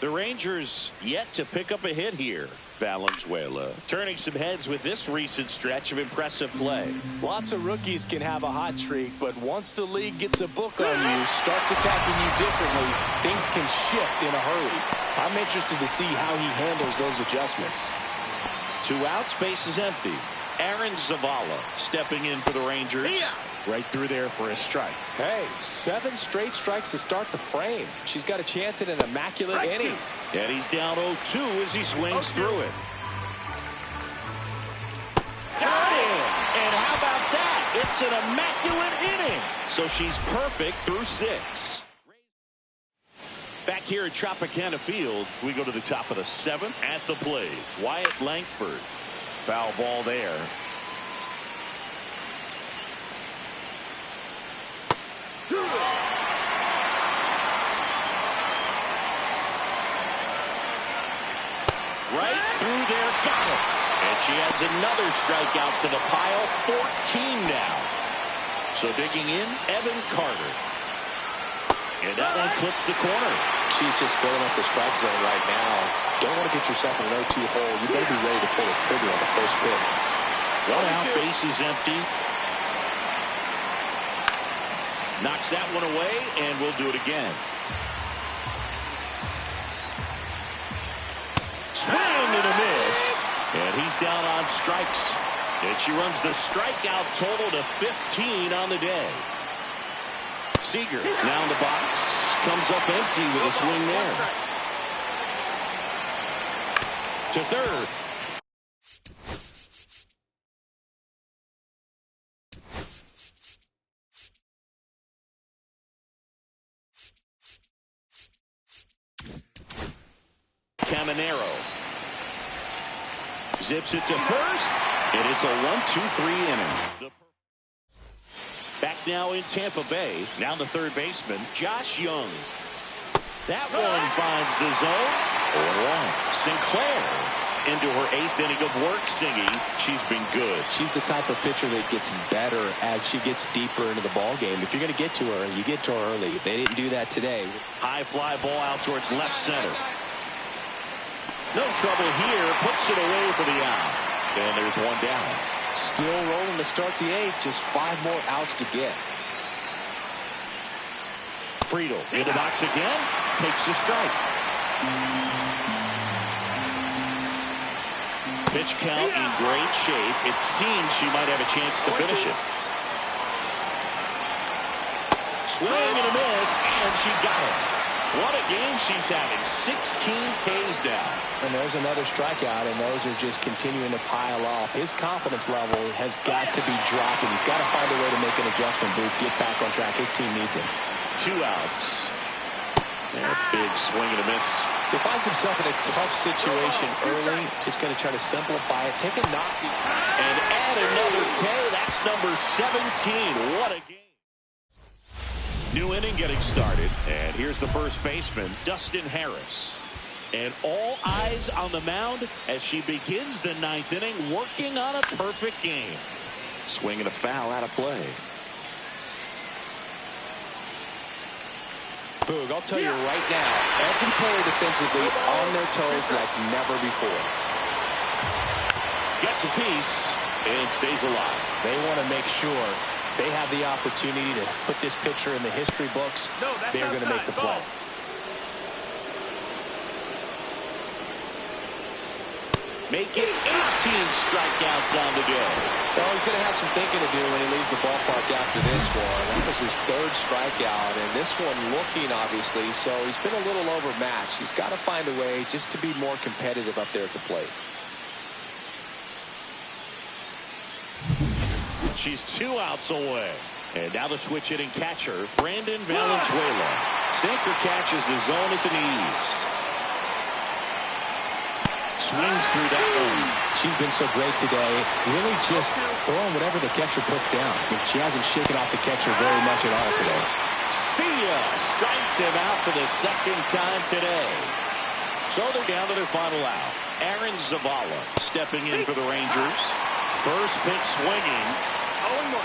The Rangers yet to pick up a hit here. Valenzuela turning some heads with this recent stretch of impressive play. Lots of rookies can have a hot streak, but once the league gets a book on you, starts attacking you differently, things can shift in a hurry. I'm interested to see how he handles those adjustments. 2 outs, base is empty. Aaron Zavala stepping in for the Rangers. Right through there for a strike. Hey, 7 straight strikes to start the frame. She's got a chance at an immaculate inning. And he's down 0-2 as he swings through it. Got him! And how about that? It's an immaculate inning. So she's perfect through 6. Back here at Tropicana Field, we go to the top of the 7th. At the plate, Wyatt Langford. Foul ball there. Right through there, got it. And she adds another strikeout to the pile, 14 now. So digging in, Evan Carter. And that one clips the corner. She's just filling up the strike zone right now. Don't want to get yourself in an 0-2 hole. You better be ready to pull a trigger on the first pitch. 1 out, base is empty. Knocks that one away, and we'll do it again. Swing and a miss. And he's down on strikes. And she runs the strikeout total to 15 on the day. Seager now in the box. Comes up empty with a swing there. To third. Caminero. Zips it to first, and it's a 1-2-3 inning. Back now in Tampa Bay. Now the third baseman, Josh Young. That one finds the zone. 0-1. Sinclair into her 8th inning of work singing. She's been good. She's the type of pitcher that gets better as she gets deeper into the ball game. If you're going to get to her, you get to her early. They didn't do that today. High fly ball out towards left center. No trouble here. Puts it away for the out. And there's one down. Still rolling to start the 8th. Just 5 more outs to get. Friedel in the box again. Takes a strike. Pitch count in great shape. It seems she might have a chance to finish it. Swing and a miss, and she got it. What a game she's having. 16 Ks down. And there's another strikeout, and those are just continuing to pile up. His confidence level has got to be dropping. He's got to find a way to make an adjustment, Booth, get back on track. His team needs him. 2 outs. And a big swing and a miss. He finds himself in a tough situation early. Just going to try to simplify it. Take a knock. And add another K. That's number 17. What a game. New inning getting started. And here's the first baseman, Dustin Harris. And all eyes on the mound as she begins the 9th inning, working on a perfect game. Swing and a foul out of play. Boog, I'll tell you right now, every player defensively on their toes like never before. Gets a piece and stays alive. They want to make sure they have the opportunity to put this pitcher in the history books. They're going to make the play. Making 18 strikeouts on the go. Well, he's going to have some thinking to do when he leaves the ballpark after this one. That was his 3rd strikeout, and this one looking, obviously, so he's been a little overmatched. He's got to find a way just to be more competitive up there at the plate. She's 2 outs away. And now the switch hitting catcher, Brandon Valenzuela. Sinker catches the zone at the knees. Swings through that one. She's been so great today. Really just throwing whatever the catcher puts down. She hasn't shaken off the catcher very much at all today. See ya! Strikes him out for the 2nd time today. So they're down to their final out. Aaron Zavala stepping in for the Rangers. First pitch swinging. 0-1.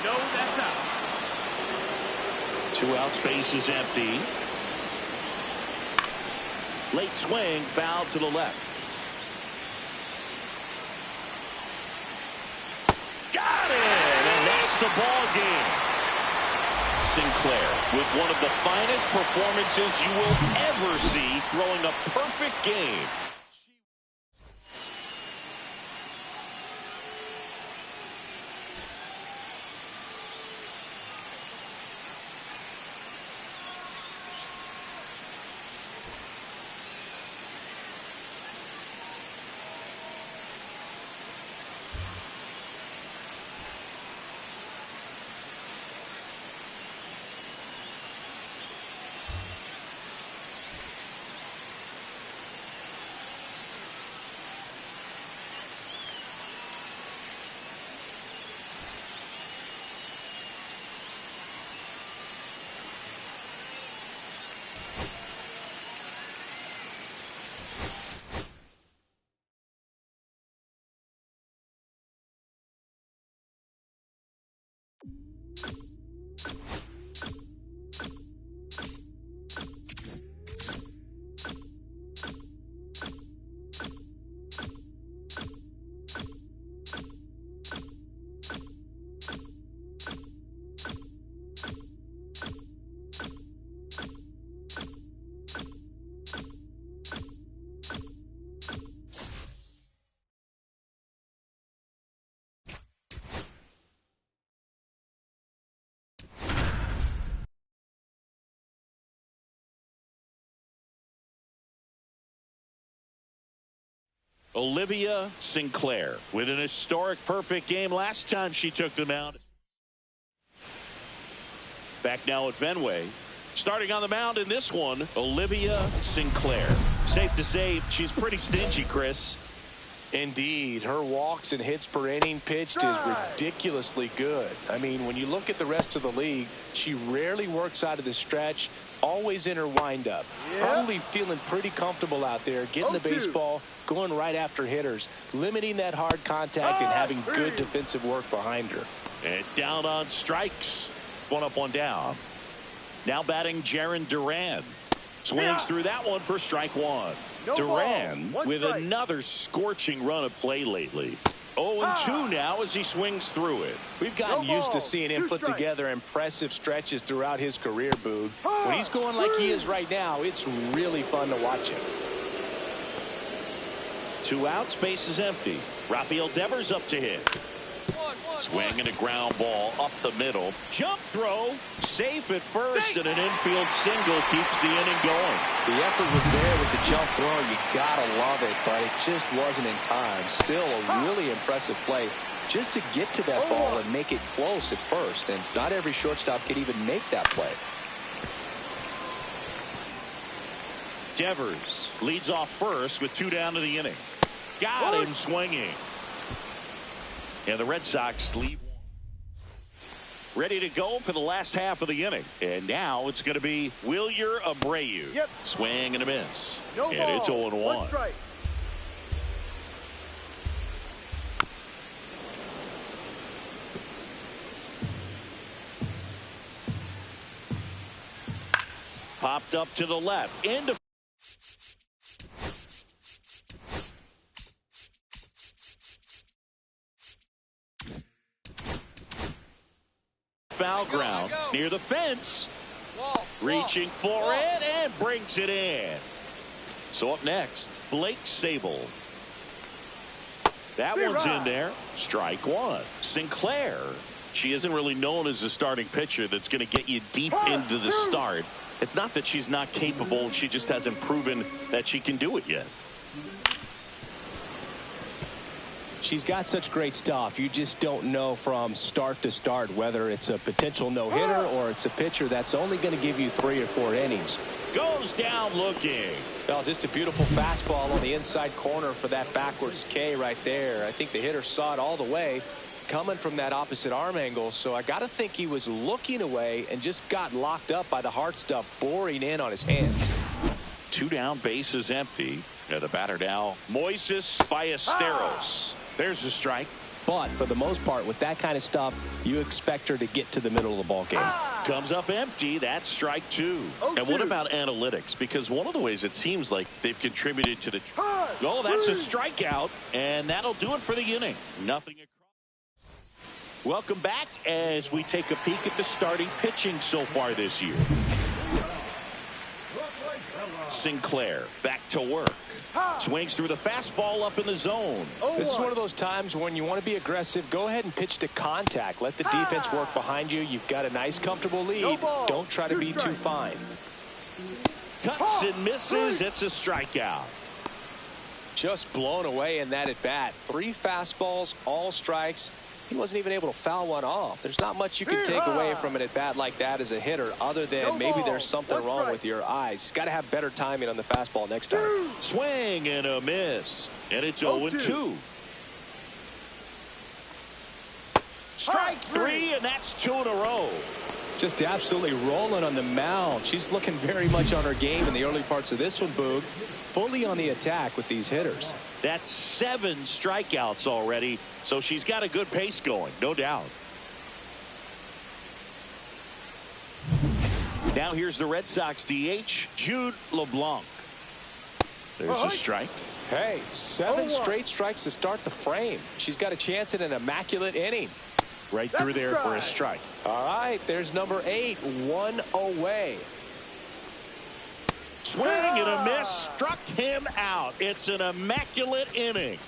No, that's out. 2 outs, base is empty. Late swing, foul to the left. Got it! And that's the ball game. Sinclair with one of the finest performances you will ever see, throwing a perfect game. Olivia Sinclair with an historic perfect game last time she took the mound. Back now at Fenway. Starting on the mound in this one, Olivia Sinclair. Safe to say she's pretty stingy, Chris. Indeed, her walks and hits per inning pitched is ridiculously good. I mean, when you look at the rest of the league, she rarely works out of the stretch, always in her windup. Probably feeling pretty comfortable out there, getting the baseball, going right after hitters, limiting that hard contact and having good defensive work behind her. And down on strikes. One up, one down. Now batting Jaron Duran. Swings through that one for strike one. Duran with another scorching run of play lately. 0-2 now as he swings through it. We've gotten used to seeing him put together impressive stretches throughout his career, Boog. When he's going like he is right now, it's really fun to watch him. 2 outs, base is empty. Rafael Devers up to hit. Swing and a ground ball up the middle. Jump throw. Safe at first, and an infield single keeps the inning going. The effort was there with the jump throw. You gotta love it, but it just wasn't in time. Still a really impressive play just to get to that ball and make it close at first. And not every shortstop can even make that play. Devers leads off first with 2 down to the inning. Got him swinging. And the Red Sox leave ready to go for the last half of the inning. And now it's going to be Wilyer Abreu. Swing and a miss. And it's 0-1. Popped up to the left. Into foul ground near the fence. Reaching for it and brings it in. So up next, Blake Sable. That one's in there. Strike one. Sinclair. She isn't really known as a starting pitcher that's going to get you deep into the start. It's not that she's not capable. She just hasn't proven that she can do it yet. She's got such great stuff. You just don't know from start to start whether it's a potential no-hitter or it's a pitcher that's only going to give you 3 or 4 innings. Goes down looking. Well, just a beautiful fastball on the inside corner for that backwards K right there. I think the hitter saw it all the way coming from that opposite arm angle. So I got to think he was looking away and just got locked up by the hard stuff boring in on his hands. 2 down, base is empty. The batter now, Moises Ballesteros. There's a strike. But for the most part, with that kind of stuff, you expect her to get to the middle of the ball game. Comes up empty. That's strike 2. And what about analytics? Because one of the ways it seems like they've contributed to the... Oh, that's a strikeout. And that'll do it for the inning. Nothing across. Welcome back as we take a peek at the starting pitching so far this year. Sinclair back to work. Swings through the fastball up in the zone. This is one of those times when you want to be aggressive. Go ahead and pitch to contact. Let the defense work behind you. You've got a nice, comfortable lead. Don't try to be too fine. Cuts and misses. It's a strikeout. Just blown away in that at bat. 3 fastballs, all strikes. He wasn't even able to foul one off. There's not much you can take away from an at bat like that as a hitter, other than maybe there's something wrong with your eyes. Got to have better timing on the fastball next time. Swing and a miss. And it's 0-2. Strike 3, and that's 2 in a row. Just absolutely rolling on the mound. She's looking very much on her game in the early parts of this one, Boog. Fully on the attack with these hitters. That's 7 strikeouts already, so she's got a good pace going, no doubt. Now here's the Red Sox DH, Jude LeBlanc. There's a strike. Hey, 7 straight strikes to start the frame. She's got a chance at an immaculate inning. Right through there for a strike. All right, there's number 8, 1 away. Swing and a miss. Struck him out. It's an immaculate inning.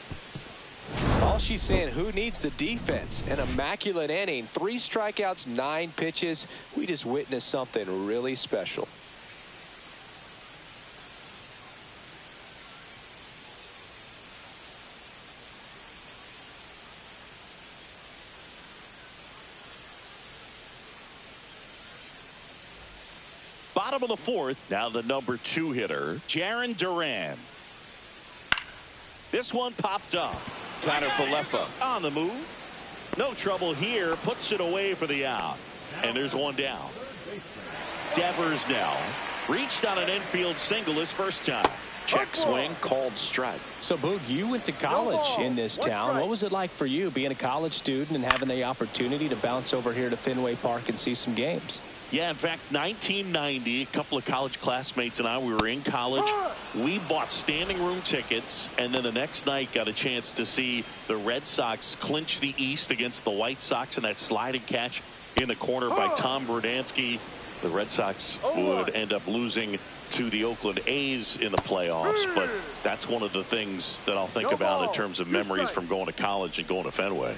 All she's saying, who needs the defense? An immaculate inning. 3 strikeouts, 9 pitches. We just witnessed something really special. Bottom of the fourth. Now the number 2 hitter, Jaron Duran. This one popped up. Connor Falefa on the move. No trouble here. Puts it away for the out. And there's one down. Devers now reached on an infield single his first time. Check swing, called strike. So, Boog, you went to college in this town. What was it like for you being a college student and having the opportunity to bounce over here to Fenway Park and see some games? Yeah, in fact, 1990, a couple of college classmates and I, we were in college. We bought standing room tickets, and then the next night got a chance to see the Red Sox clinch the East against the White Sox in that sliding catch in the corner by Tom Verdansky. The Red Sox would end up losing to the Oakland A's in the playoffs, but that's one of the things that I'll think about in terms of memories from going to college and going to Fenway.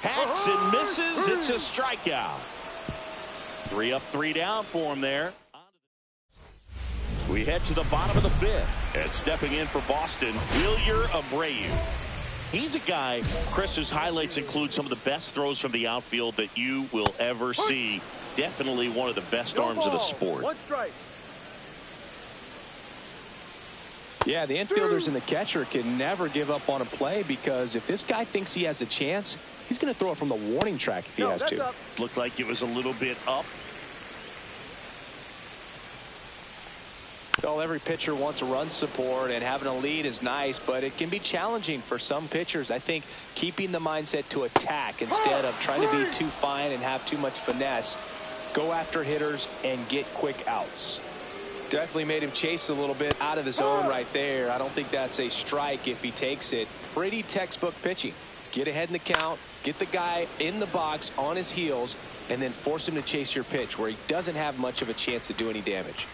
Hacks and misses. It's a strikeout. 3 up, 3 down for him there. We head to the bottom of the 5th, and stepping in for Boston, Wilyer Abreu. He's a guy, Chris's highlights include some of the best throws from the outfield that you will ever see. Definitely one of the best arms of the sport. Yeah, the infielders and the catcher can never give up on a play, because if this guy thinks he has a chance, he's going to throw it from the warning track if he has to. Looked like it was a little bit up. Well, every pitcher wants a run support, and having a lead is nice, but it can be challenging for some pitchers. I think keeping the mindset to attack instead of trying to be too fine and have too much finesse, go after hitters and get quick outs. Definitely made him chase a little bit out of the zone right there. I don't think that's a strike if he takes it. Pretty textbook pitching. Get ahead in the count, get the guy in the box on his heels, and then force him to chase your pitch where he doesn't have much of a chance to do any damage.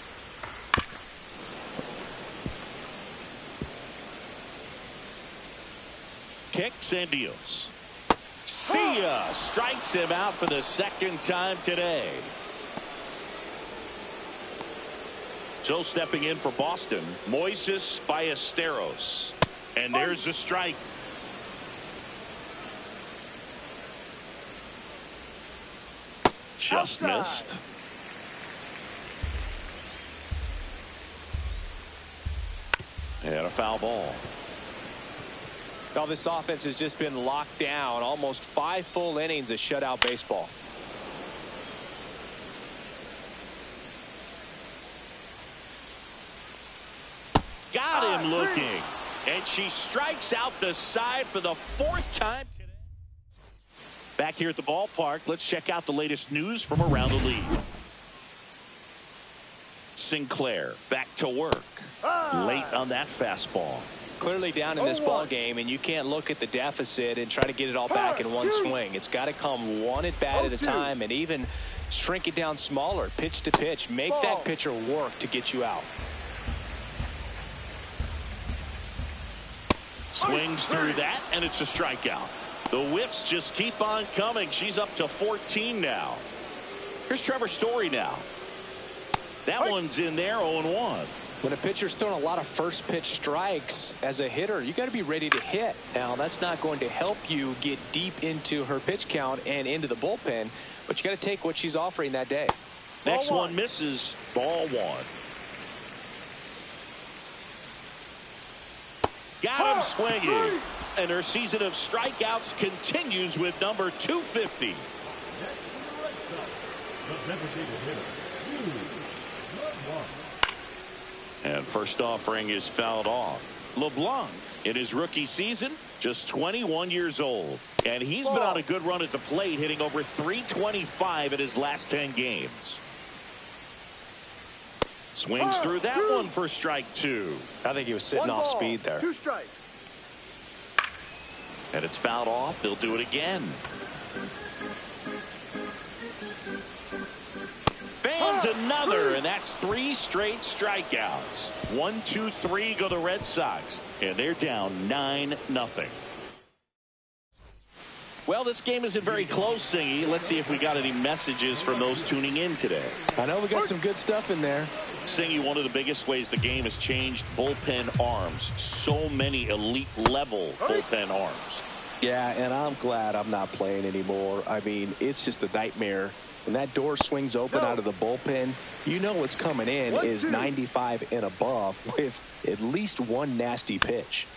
Kicks and deals. See ya. Strikes him out for the 2nd time today. So stepping in for Boston, Moises Ballesteros. And there's a strike. Just missed. And a foul ball. Well, this offense has just been locked down. Almost 5 full innings of shutout baseball. Got him looking. And she strikes out the side for the 4th time today. Back here at the ballpark, let's check out the latest news from around the league. Sinclair back to work. Late on that fastball. Clearly down in this ball game, and you can't look at the deficit and try to get it all back in one swing. It's got to come one at bat at a time, and even shrink it down smaller, pitch to pitch. Make that pitcher work to get you out. Swings through that, and it's a strikeout. The whiffs just keep on coming. She's up to 14 now. Here's Trevor Story now. That one's in there, 0-1. When a pitcher's throwing a lot of first pitch strikes as a hitter, you got to be ready to hit. Now, that's not going to help you get deep into her pitch count and into the bullpen, but you got to take what she's offering that day. Next one misses. Ball 1. Got him swinging. And her season of strikeouts continues with number 250. And first offering is fouled off. LeBlanc, in his rookie season, just 21 years old. And he's been on a good run at the plate, hitting over .325 in his last 10 games. Swings through that one for strike 2. I think he was sitting off speed there. 2 strikes. And it's fouled off. They'll do it again. Fans another, and that's 3 straight strikeouts. 1, 2, 3 go the Red Sox, and they're down 9-0. Well, this game isn't very close, Singy. Let's see if we got any messages from those tuning in today. I know we got some good stuff in there. Singy, one of the biggest ways the game has changed, bullpen arms. So many elite level bullpen arms. Yeah, and I'm glad I'm not playing anymore. I mean, it's just a nightmare. When that door swings open out of the bullpen, you know what's coming in is 95 and above with at least one nasty pitch.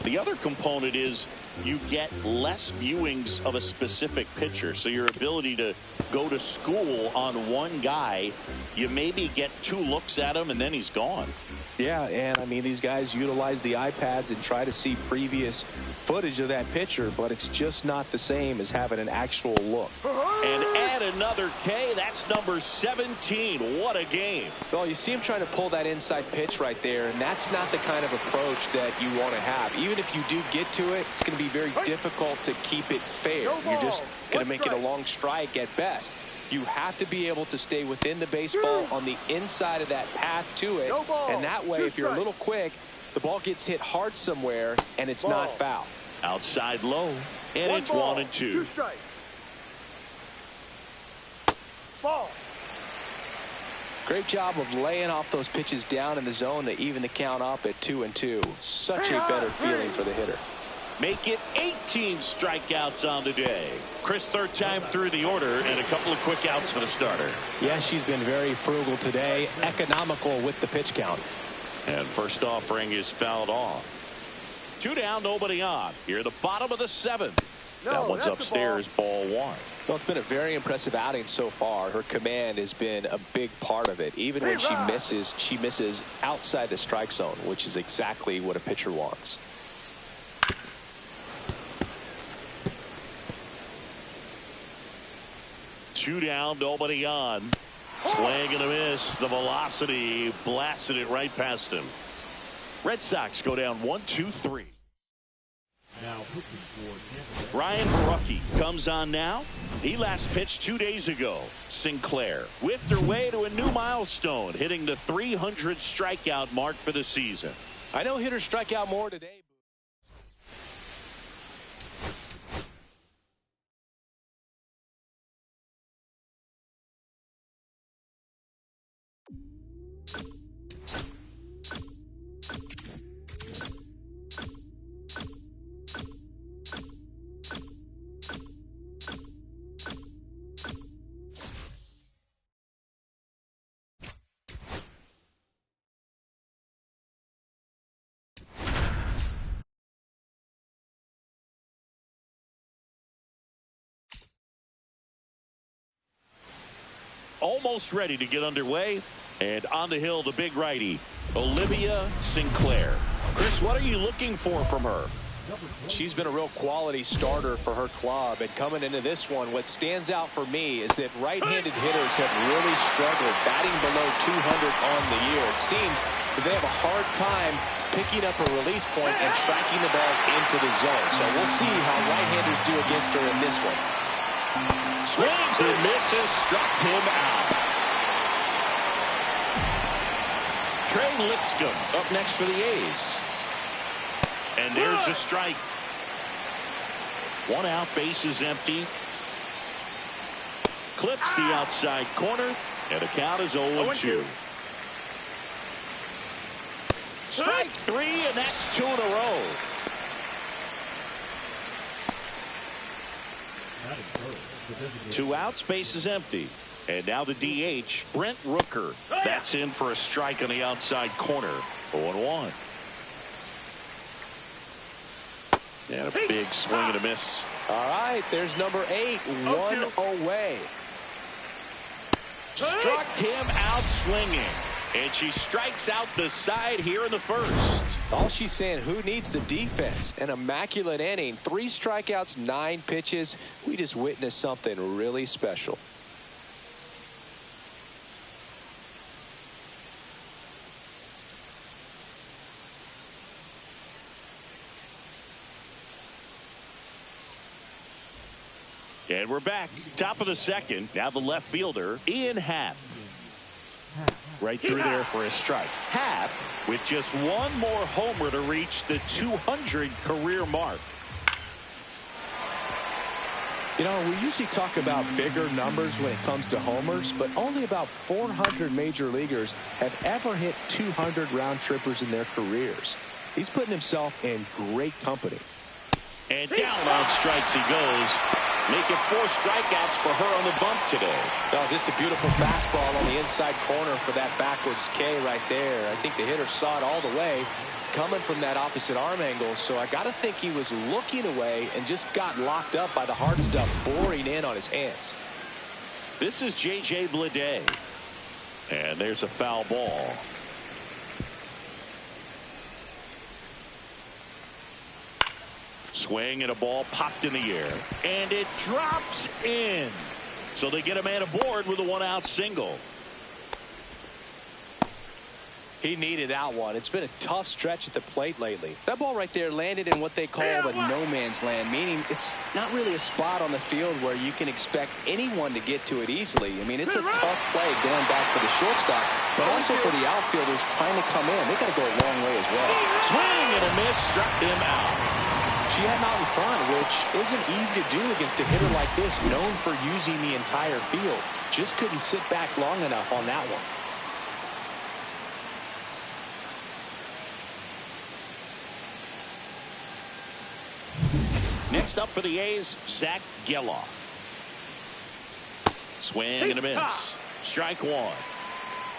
The other component is you get less viewings of a specific pitcher. So your ability to go to school on one guy, you maybe get 2 looks at him and then he's gone. Yeah, and I mean, these guys utilize the iPads and try to see previous footage of that pitcher, but it's just not the same as having an actual look. And add another K. That's number 17. What a game. Well, you see him trying to pull that inside pitch right there, and that's not the kind of approach that you want to have. Even if you do get to it, it's going to be very difficult to keep it fair. You're just going to make it a long strike at best. You have to be able to stay within the baseball on the inside of that path to it, and that way, if you're a little quick, the ball gets hit hard somewhere, and it's not foul. Outside low, and it's 1-2. 2 strikes. Ball. Great job of laying off those pitches down in the zone to even the count up at 2-2. Such a better feeling for the hitter. Make it 18 strikeouts on the day. Chris, third time through the order and a couple of quick outs for the starter. Yeah, she's been very frugal today, economical with the pitch count. And first offering is fouled off. 2 down, nobody on. Here, the bottom of the 7th. That one's upstairs, ball 1. Well, it's been a very impressive outing so far. Her command has been a big part of it. Even when she misses outside the strike zone, which is exactly what a pitcher wants. Two down, nobody on. Swing and a miss. The velocity blasted it right past him. Red Sox go down 1-2-3. Now Ryan Barucki comes on now. He last pitched 2 days ago. Sinclair whiffed her way to a new milestone, hitting the 300 strikeout mark for the season. I know hitters strike out more today. Almost ready to get underway, and on the hill, the big righty, Olivia Sinclair. Chris, what are you looking for from her? She's been a real quality starter for her club, and coming into this one, what stands out for me is that right-handed hitters have really struggled batting below 200 on the year. It seems that they have a hard time picking up a release point and tracking the ball into the zone. So we'll see how right-handers do against her in this one. Swings and misses, struck him out. Trey Lipscomb up next for the A's. And there's a strike. 1 out, bases empty. Clips the outside corner, and the count is 0-2. Strike 3, and that's 2 in a row. Two outs, bases empty. And now the DH, Brent Rooker. That's in for a strike on the outside corner. 0-1. And a big swing and a miss. All right, there's number 8, 1 away. Struck him out swinging. And she strikes out the side here in the first. All she's saying, who needs the defense? An immaculate inning. 3 strikeouts, 9 pitches. We just witnessed something really special. And we're back. Top of the second. Now the left fielder, Ian Happ. Right through there for a strike. Happ with just 1 more homer to reach the 200 career mark. You know, we usually talk about bigger numbers when it comes to homers, but only about 400 major leaguers have ever hit 200 round trippers in their careers. He's putting himself in great company. And down on strikes he goes, making 4 strikeouts for her on the bump today. Oh, just a beautiful fastball on the inside corner for that backwards K right there. I think the hitter saw it all the way coming from that opposite arm angle, so I got to think he was looking away and just got locked up by the hard stuff boring in on his hands. This is J.J. Bleday. And there's a foul ball. Swing and a ball popped in the air. And it drops in. So they get a man aboard with a 1-out single. He needed that one. It's been a tough stretch at the plate lately. That ball right there landed in what they call the no man's land, meaning it's not really a spot on the field where you can expect anyone to get to it easily. I mean, it's a tough play going back for the shortstop, but also for the outfielders trying to come in. They got to go a long way as well. Swing and a miss, struck him out. She had him out in front, which isn't easy to do against a hitter like this, known for using the entire field. Just couldn't sit back long enough on that one. Next up for the A's, Zach Geloff. Swing and a miss. Strike 1.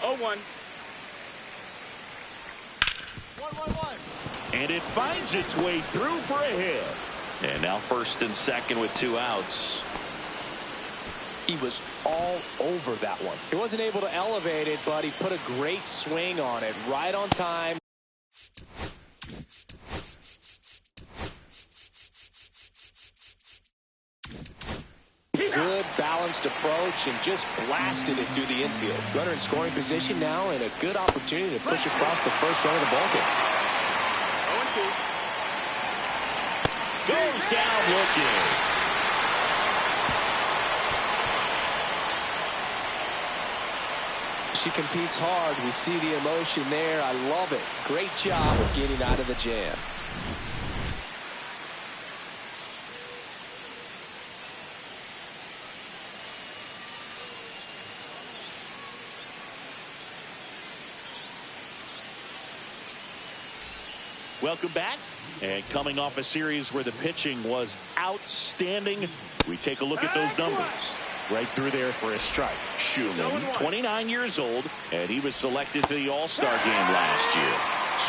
0-1. 1-1-1. And it finds its way through for a hit. And now first and second with 2 outs. He was all over that one. He wasn't able to elevate it, but he put a great swing on it right on time. Good balanced approach and just blasted it through the infield. Runner in scoring position now and a good opportunity to push across the first run of the ballgame. 0-2. Goes down looking. She competes hard. We see the emotion there. I love it. Great job of getting out of the jam. Welcome back. And coming off a series where the pitching was outstanding, we take a look at those numbers. Right through there for a strike. Schumann, 29 years old, and he was selected to the All-Star game last year.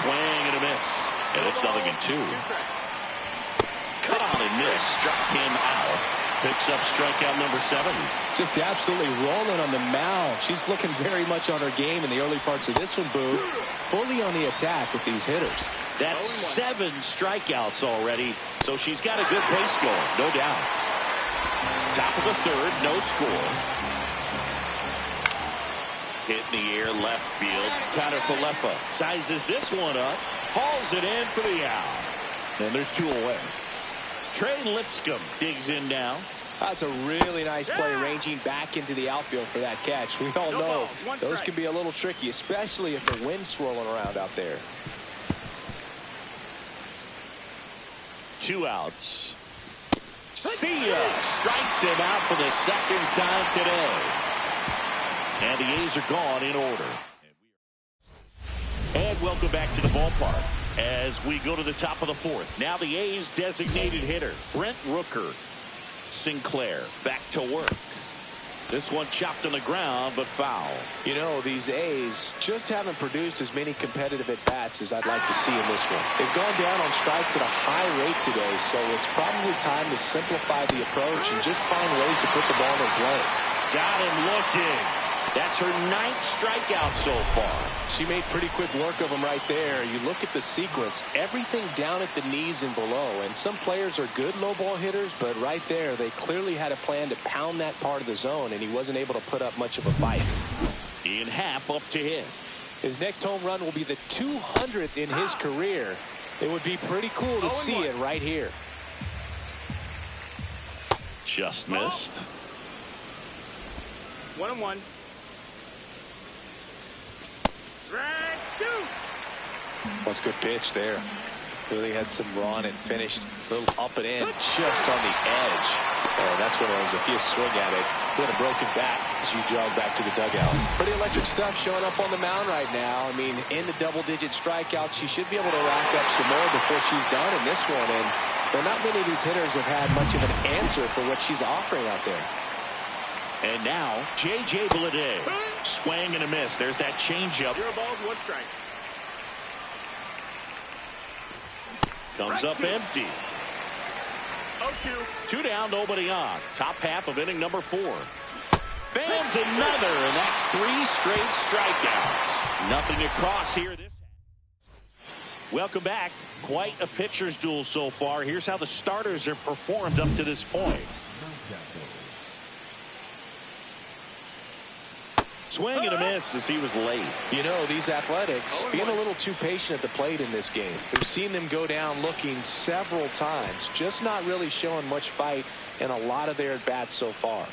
Swing and a miss. And it's 0-2. Cut on and miss. Struck him out. Picks up strikeout number 7. Just absolutely rolling on the mound. She's looking very much on her game in the early parts of this one, Boo. Fully on the attack with these hitters. That's 7 strikeouts already, so she's got a good pace going, no doubt. Top of the third, no score. Hit in the air, left field. Counter Falefa sizes this one up, hauls it in for the out. And there's 2 away. Trey Lipscomb digs in now. That's a really nice play ranging back into the outfield for that catch. We all know those can be a little tricky, especially if the wind's swirling around out there. 2 outs. See ya! Strikes him out for the second time today. And the A's are gone in order. And welcome back to the ballpark as we go to the top of the 4th. Now the A's designated hitter, Brent Rooker. Sinclair back to work. This one chopped on the ground, but foul. You know, these A's just haven't produced as many competitive at-bats as I'd like to see in this one. They've gone down on strikes at a high rate today, so it's probably time to simplify the approach and just find ways to put the ball in play. Got him looking. That's her 9th strikeout so far. She made pretty quick work of him right there. You look at the sequence, everything down at the knees and below. And some players are good low ball hitters, but right there, they clearly had a plan to pound that part of the zone, and he wasn't able to put up much of a fight. Ian Happ up to hit. His next home run will be the 200th in his career. It would be pretty cool to see it right here. Just missed. 1-1. Strike 2. That's a good pitch there. Really had some run and finished a little up and in just on the edge. That's when it was, if you swing at it, hit a broken bat as you jog back to the dugout. Pretty electric stuff showing up on the mound right now. I mean, in the double-digit strikeouts, she should be able to rack up some more before she's done in this one. And But not many of these hitters have had much of an answer for what she's offering out there. And now, J.J. Bleday. Swing and a miss. There's that changeup. 0 balls, 1 strike. Comes up empty. 0-2. 2 down, nobody on. Top half of inning number 4. Fans another, and that's 3 straight strikeouts. Nothing across here. Welcome back. Quite a pitcher's duel so far. Here's how the starters have performed up to this point. Swing and a miss as he was late. You know, these Athletics being a little too patient at the plate in this game. We've seen them go down looking several times, just not really showing much fight in a lot of their at-bats so far.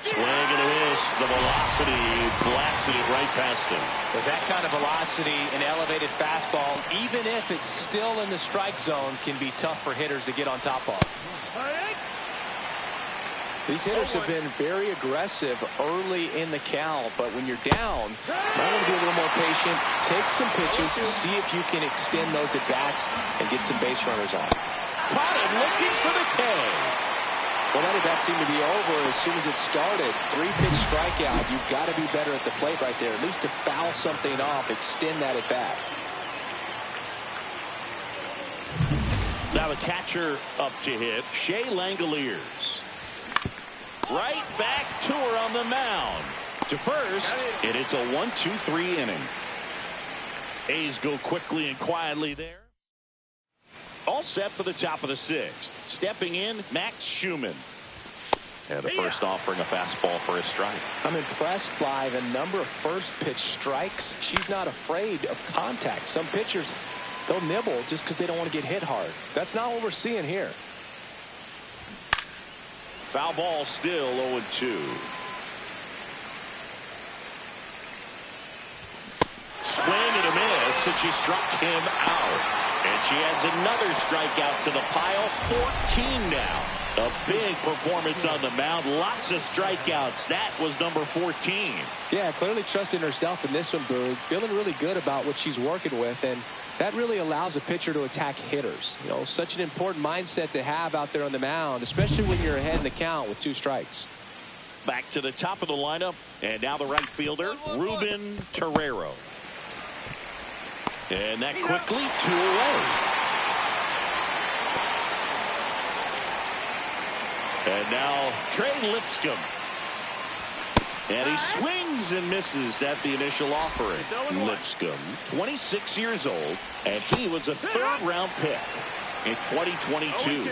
Swing and a miss. The velocity blasted it right past him. With that kind of velocity, an elevated fastball, even if it's still in the strike zone, can be tough for hitters to get on top of. These hitters have been very aggressive early in the count, but when you're down, you might want to be a little more patient, take some pitches, see if you can extend those at-bats and get some base runners on. Caught him looking for the K. Well, that at-bat seemed to be over as soon as it started. 3-pitch strikeout. You've got to be better at the plate right there, at least to foul something off, extend that at-bat. Now the catcher up to hit, Shea Langoliers. Right back to her on the mound. To first, and it's a 1-2-3 inning. A's go quickly and quietly there. All set for the top of the 6th. Stepping in, Max Schumann. And the first offering a fastball for a strike. I'm impressed by the number of first pitch strikes. She's not afraid of contact. Some pitchers, they'll nibble just because they don't want to get hit hard. That's not what we're seeing here. Foul ball still 0-2. Swing and a miss, and she struck him out. And she adds another strikeout to the pile. 14 now. A big performance on the mound. Lots of strikeouts. That was number 14. Yeah, clearly trusting herself in this one, Boog. Feeling really good about what she's working with, and that really allows a pitcher to attack hitters. You know, such an important mindset to have out there on the mound, especially when you're ahead in the count with 2 strikes. Back to the top of the lineup, and now the right fielder, Ruben Terrero. And that quickly 2 away. And now Trey Lipscomb. And he swings and misses at the initial offering. Lipscomb, 26 years old, and he was a 3rd-round pick in 2022.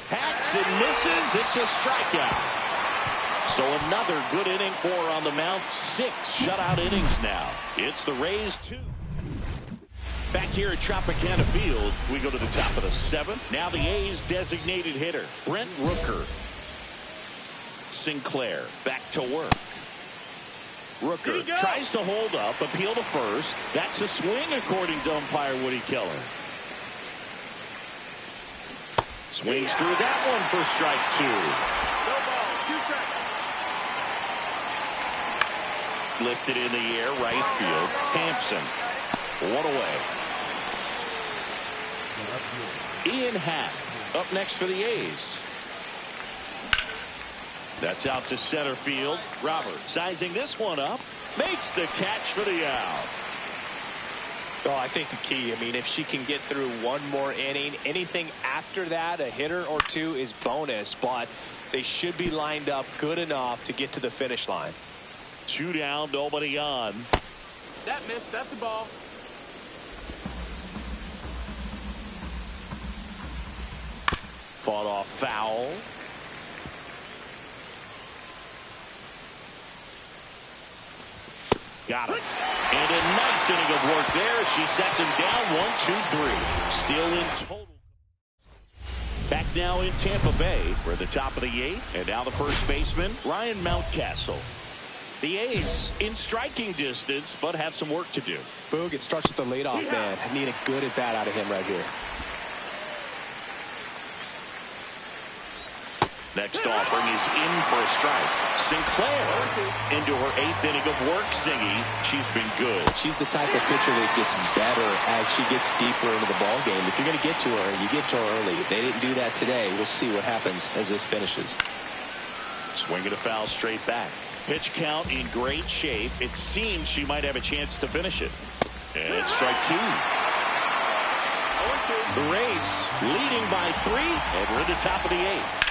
Hacks and misses. It's a strikeout. So another good inning for her on the mound. 6 shutout innings now. It's the Rays 2. Back here at Tropicana Field, we go to the top of the 7th. Now the A's designated hitter, Brent Rooker. Sinclair back to work. Rooker tries to hold up, appeal to first. That's a swing according to umpire Woody Keller. Swings through that one for strike 2. No ball, 2 strikes. Lifted in the air, right field. Hampson. 1 away. Ian Happ up next for the A's. That's out to center field. Robert sizing this one up. Makes the catch for the out. Oh, I think the key, I mean, if she can get through 1 more inning, anything after that, a hitter or 2 is bonus, but they should be lined up good enough to get to the finish line. 2 down, nobody on. That missed. That's a ball. Fought off foul. Got it. And a nice inning of work there. She sets him down 1-2-3. Still in total. Back now in Tampa Bay for the top of the 8th. And now the first baseman, Ryan Mountcastle. The A's in striking distance, but have some work to do. Boog, it starts with the leadoff man. I need a good at-bat out of him right here. Next offering is in for a strike. Sinclair into her 8th inning of work, Singy. She's been good. She's the type of pitcher that gets better as she gets deeper into the ball game. If you're going to get to her, you get to her early. If they didn't do that today, we'll see what happens as this finishes. Swinging a foul straight back. Pitch count in great shape. It seems she might have a chance to finish it. And it's strike 2. The Rays leading by 3, and we're at the top of the 8th.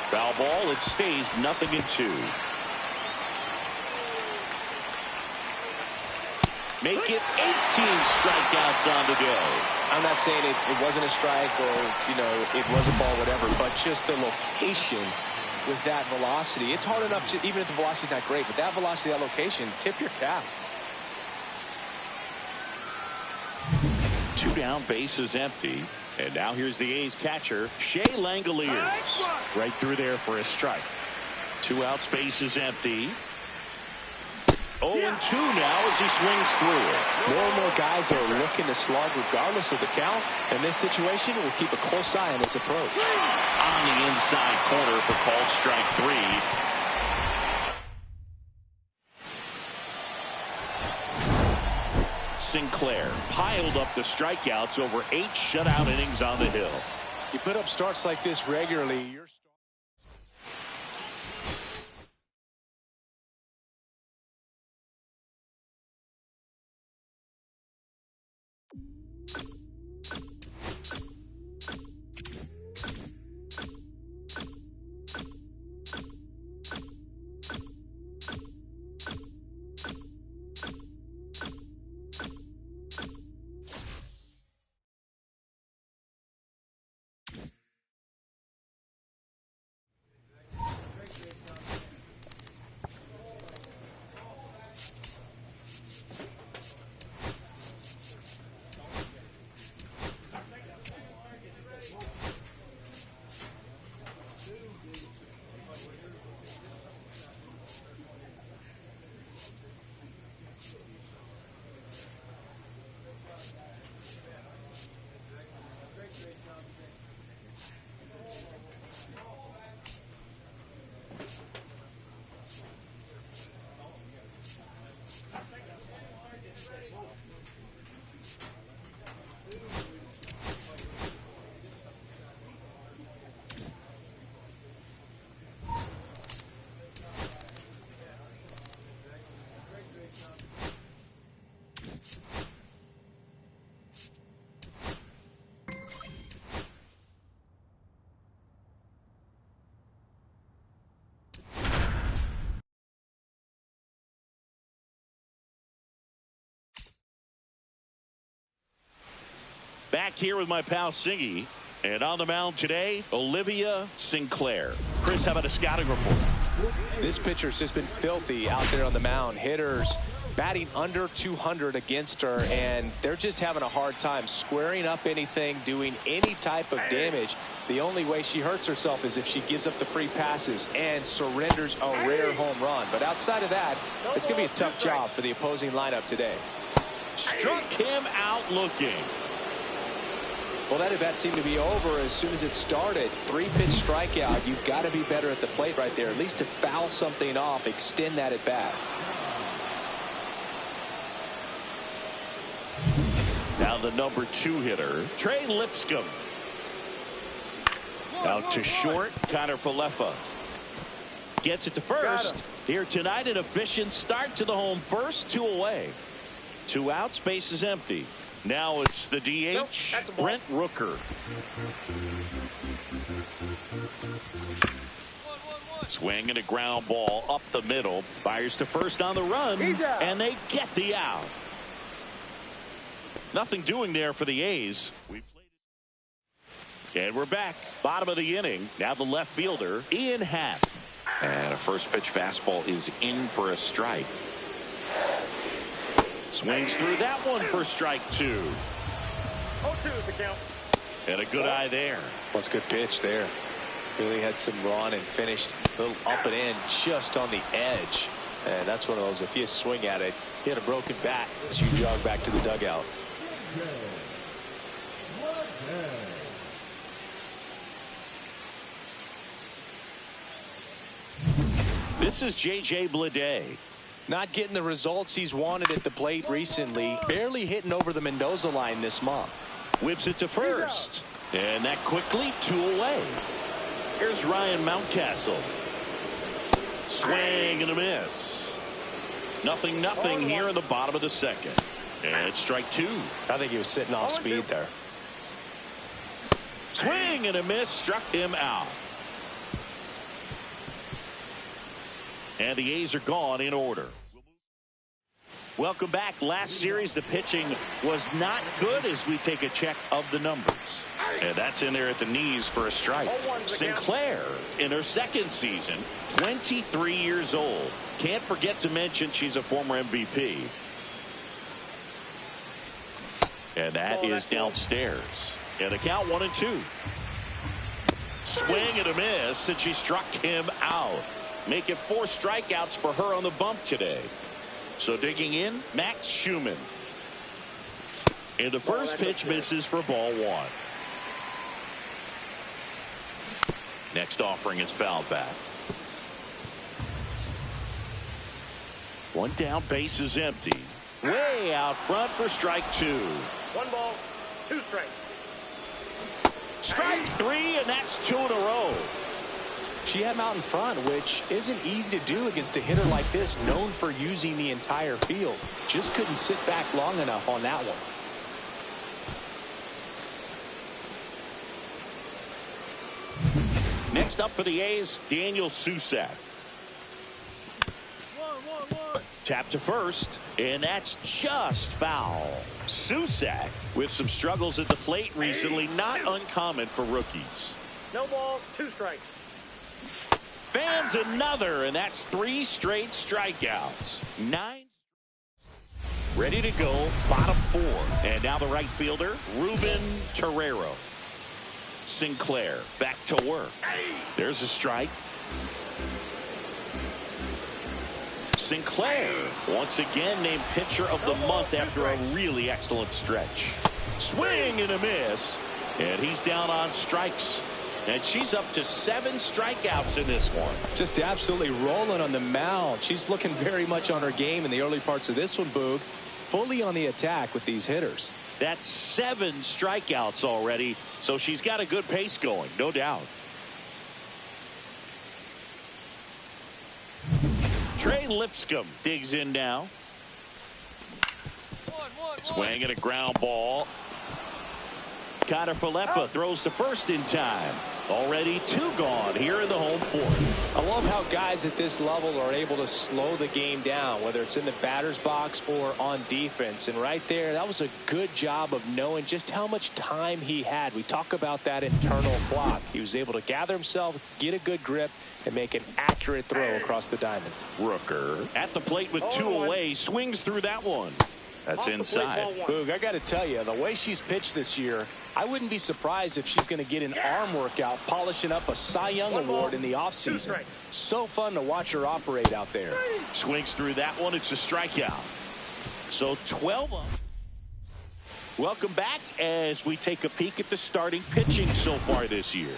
Foul ball, it stays 0-2. Make it 18 strikeouts on the day. I'm not saying it wasn't a strike or, it was a ball, whatever, but just the location with that velocity. It's hard enough to, even if the velocity's not great, but that velocity, that location, tip your cap. 2 down, bases empty. And now here's the A's catcher, Shea Langoliers. Right through there for a strike. 2 outs, bases empty. 0-2 now as he swings through it. More and more guys are looking to slug regardless of the count. In this situation, we'll keep a close eye on his approach. On the inside corner for called strike 3. Sinclair piled up the strikeouts over 8 shutout innings on the hill. You put up starts like this regularly, you're back here with my pal Singy. And on the mound today, Olivia Sinclair. Chris, how about a scouting report? This pitcher's just been filthy out there on the mound. Hitters batting under 200 against her, and they're just having a hard time squaring up anything, doing any type of damage. The only way she hurts herself is if she gives up the free passes and surrenders a rare home run. But outside of that, it's going to be a tough job for the opposing lineup today. Struck him out looking. Well, that at bat seemed to be over as soon as it started. 3-pitch strikeout. You've got to be better at the plate right there, at least to foul something off, extend that at bat. Now the number 2 hitter, Trey Lipscomb. Out to short, Connor Falefa. Gets it to first. Here tonight, an efficient start to the home first, 2 away. 2 outs, bases empty. Now it's the DH, Brent Rooker. Swing and a ground ball up the middle. Fires to first on the run, and they get the out. Nothing doing there for the A's. And we're back. Bottom of the inning. Now the left fielder, Ian Happ. And a first pitch fastball is in for a strike. Swings through that one for strike 2. 0-2 is the count. And a good eye there. That's a good pitch there. Really had some run and finished a little up and in just on the edge. And that's one of those, if you swing at it, hit a broken bat as you jog back to the dugout. This is J.J. Bleday. Not getting the results he's wanted at the plate recently. Barely hitting over the Mendoza line this month. Whips it to first. And that quickly 2 away. Here's Ryan Mountcastle. Swing and a miss. 0-0 here in the bottom of the second. And it's strike 2. I think he was sitting off speed there. Swing and a miss. Struck him out. And the A's are gone in order. Welcome back. Last series, the pitching was not good as we take a check of the numbers. And that's in there at the knees for a strike. Sinclair in her second season, 23 years old. Can't forget to mention she's a former MVP. And that is downstairs. And the count 1-2. Swing and a miss, and she struck him out. Make it 4 strikeouts for her on the bump today. So digging in, Max Schumann. And the first pitch misses for ball 1. Next offering is fouled back. 1 down, base is empty. Way out front for strike 2. 1 ball, 2 strikes. Strike 3, and that's 2 in a row. She had him out in front, which isn't easy to do against a hitter like this, known for using the entire field. Just couldn't sit back long enough on that one. Next up for the A's, Daniel Susac. Tap to first, and that's just foul. Susac with some struggles at the plate recently, not uncommon for rookies. No balls, 2 strikes. Fans another, and that's 3 straight strikeouts. 9 ready to go, bottom 4. And now the right fielder, Ruben Torrero. Sinclair back to work. There's a strike. Sinclair once again named pitcher of the month after a really excellent stretch. Swing and a miss, and he's down on strikes. And she's up to 7 strikeouts in this one. Just absolutely rolling on the mound. She's looking very much on her game in the early parts of this one, Boog. Fully on the attack with these hitters. That's 7 strikeouts already, so she's got a good pace going, no doubt. Trey Lipscomb digs in now. Swing and a ground ball. Connor Falefa throws to first in time. Already 2 gone here in the home 4th. I love how guys at this level are able to slow the game down, whether it's in the batter's box or on defense. And right there, that was a good job of knowing just how much time he had. We talk about that internal clock. He was able to gather himself, get a good grip, and make an accurate throw across the diamond. Rooker at the plate with 2 away, swings through that one. That's inside. Boog, I got to tell you, the way she's pitched this year, I wouldn't be surprised if she's going to get an arm workout polishing up a Cy Young award in the offseason. So fun to watch her operate out there. Swings through that one. It's a strikeout. So 12 up. Welcome back as we take a peek at the starting pitching so far this year.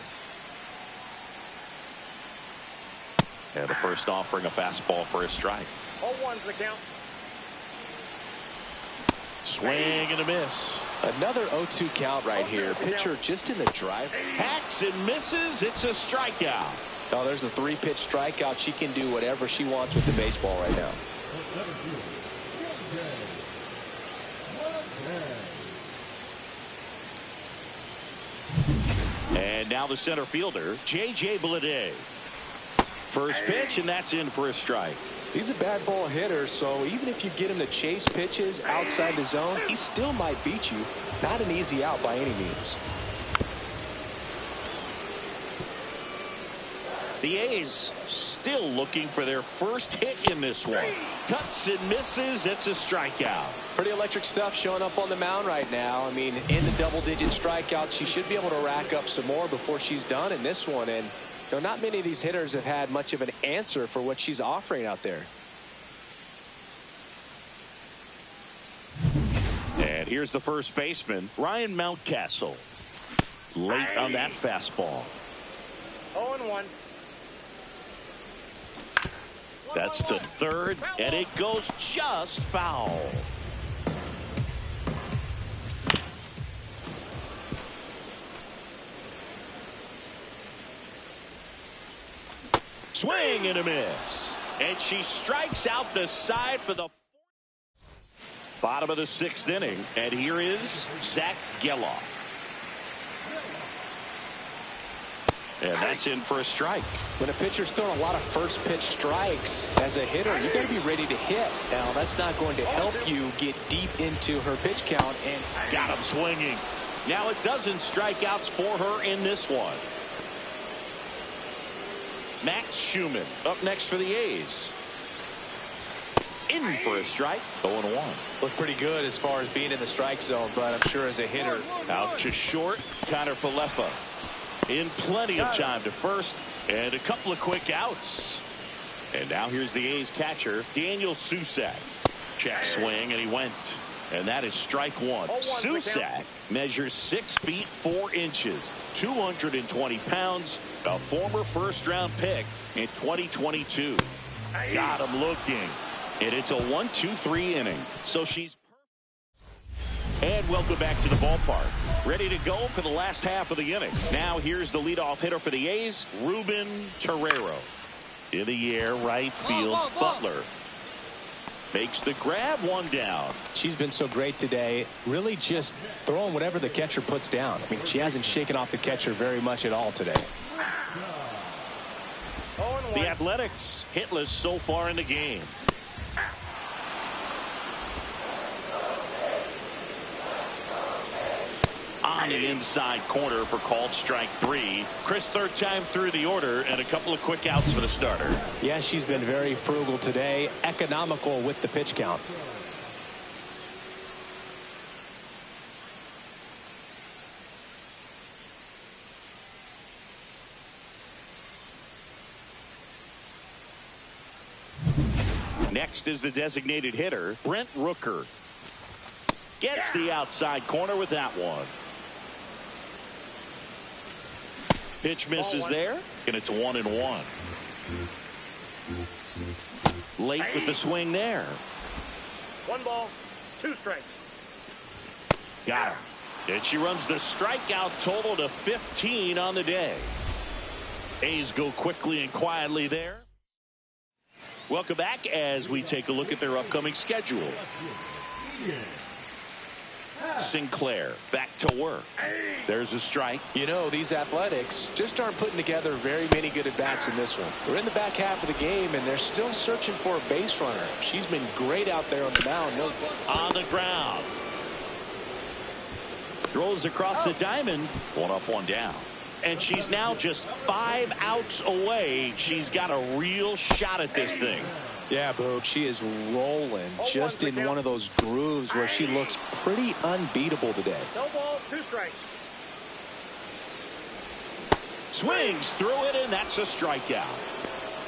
And the first offering, a fastball for a strike. 0-1's the count. Swing and a miss. Another 0-2 count right here. Pitcher just in the drive. Hacks and misses. It's a strikeout. Oh, there's a 3-pitch strikeout. She can do whatever she wants with the baseball right now. And now the center fielder, J.J. Bleday. First pitch, and that's in for a strike. He's a bad ball hitter, so even if you get him to chase pitches outside the zone, he still might beat you. Not an easy out by any means. The A's still looking for their first hit in this one. Cuts and misses. It's a strikeout. Pretty electric stuff showing up on the mound right now. I mean, in the double-digit strikeouts, she should be able to rack up some more before she's done in this one. And you know, not many of these hitters have had much of an answer for what she's offering out there. And here's the first baseman, Ryan Mountcastle. Late on that fastball. 0-1. That's to third, and it goes just foul. Swing and a miss. And she strikes out the side for the bottom of the sixth inning. And here is Zach Geloff. And that's in for a strike. When a pitcher's throwing a lot of first pitch strikes, as a hitter, you got to be ready to hit. Now, that's not going to help you get deep into her pitch count. And got him swinging. Now it doesn't strikeouts for her in this one. Max Schumann up next for the A's. In for a strike. 0-1. Looked pretty good as far as being in the strike zone, but I'm sure as a hitter. Out to short, Connor Falefa. In plenty of time to first, and a couple of quick outs. And now here's the A's catcher, Daniel Susac. Check swing, and he went. And that is strike one. Susac measures 6 feet 4 inches, 220 pounds, a former first-round pick in 2022. Got him looking. And it's a 1-2-3 inning. So she's and welcome back to the ballpark. Ready to go for the last half of the inning. Now here's the leadoff hitter for the A's, Ruben Torrero. In the air, right field, Butler. Makes the grab, one down. She's been so great today, really just throwing whatever the catcher puts down. I mean, she hasn't shaken off the catcher very much at all today. The Athletics hitless so far in the game. On the inside corner for called strike 3. Chris, third time through the order, and a couple of quick outs for the starter. Yeah, she's been very frugal today, economical with the pitch count. Next is the designated hitter, Brent Rooker. Gets the outside corner with that one. Pitch misses there, and it's 1-1. Late with the swing there. 1 ball, 2 strikes. Got her. And she runs the strikeout total to 15 on the day. A's go quickly and quietly there. Welcome back as we take a look at their upcoming schedule. Sinclair back to work. There's a strike. You know, these Athletics just aren't putting together very many good at-bats in this one. We're in the back half of the game, and they're still searching for a base runner. She's been great out there on the mound. On the ground. Throws across the diamond. 1 up, 1 down. And she's now just 5 outs away. She's got a real shot at this thing. Yeah, Boog, she is rolling just in one of those grooves where she looks pretty unbeatable today. No ball, 2 strikes. Swings through it, and that's a strikeout.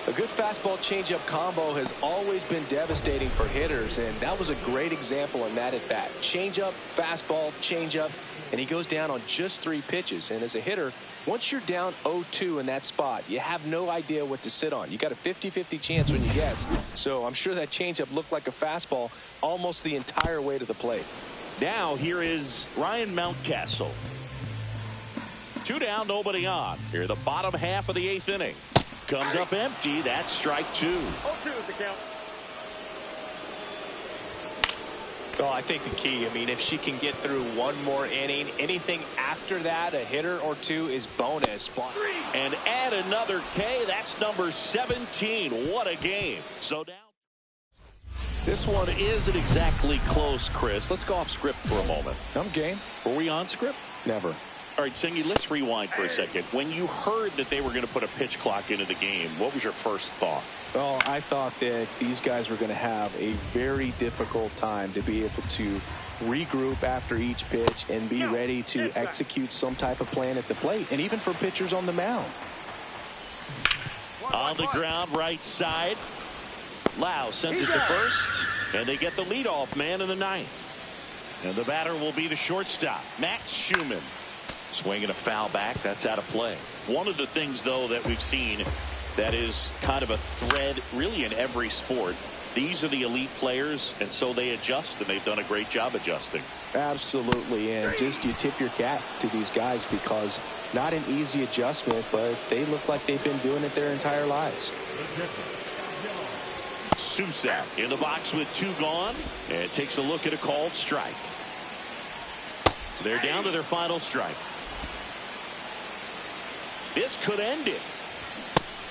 A good fastball changeup combo has always been devastating for hitters, and that was a great example in that at-bat. Changeup, fastball, changeup, and he goes down on just 3 pitches. And as a hitter, once you're down 0-2 in that spot, you have no idea what to sit on. You got a 50-50 chance when you guess. So I'm sure that changeup looked like a fastball almost the entire way to the plate. Now here is Ryan Mountcastle. 2 down, nobody on. Here the bottom half of the 8th inning. Comes up empty. That's strike 2. 0-2 is the count. Well, I think the key, I mean, if she can get through 1 more inning, anything after that, a hitter or 2 is bonus. And add another K. That's number 17. What a game. So now this one isn't exactly close, Chris. Let's go off script for a moment. I'm game. Were we on script? Never. All right, Singy, let's rewind for a second. When you heard that they were going to put a pitch clock into the game, what was your first thought? Well, I thought that these guys were going to have a very difficult time to be able to regroup after each pitch and be ready to execute some type of plan at the plate, and even for pitchers on the mound. On the ground, right side. Lau sends it to first, and they get the leadoff man in the 9th. And the batter will be the shortstop, Max Schumann. Swinging a foul back. That's out of play. One of the things, though, that we've seen That is kind of a thread really in every sport. These are the elite players, and so they adjust, and they've done a great job adjusting. Absolutely, and just you tip your cap to these guys because not an easy adjustment, but they look like they've been doing it their entire lives. Sousa in the box with 2 gone, and takes a look at a called strike. They're down to their final strike. This could end it.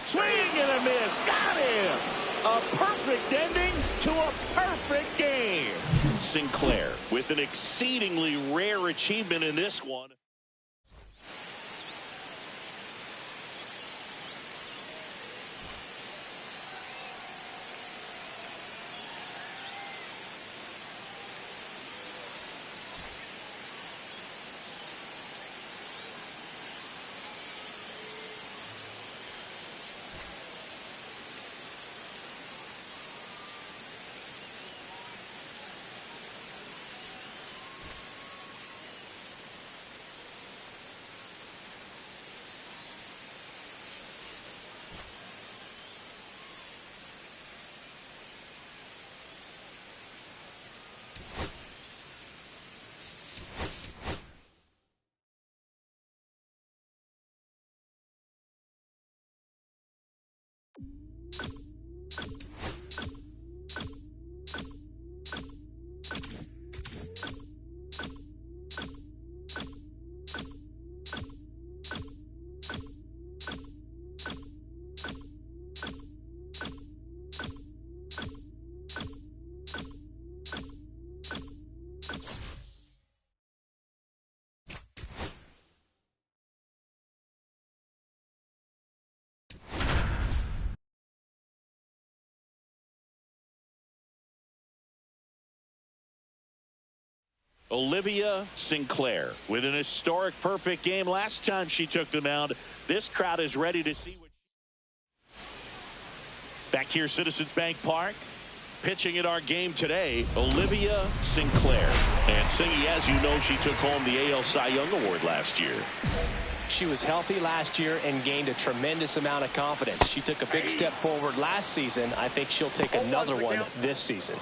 Swing and a miss. Got him. A perfect ending to a perfect game. Sinclair with an exceedingly rare achievement in this one. Olivia Sinclair with an historic perfect game last time she took the mound. This crowd is ready to see what. Back here, Citizens Bank Park, pitching in our game today, Olivia Sinclair. And Singy, as you know, she took home the AL Cy Young Award last year. She was healthy last year and gained a tremendous amount of confidence. She took a big step forward last season. I think she'll take another one this season.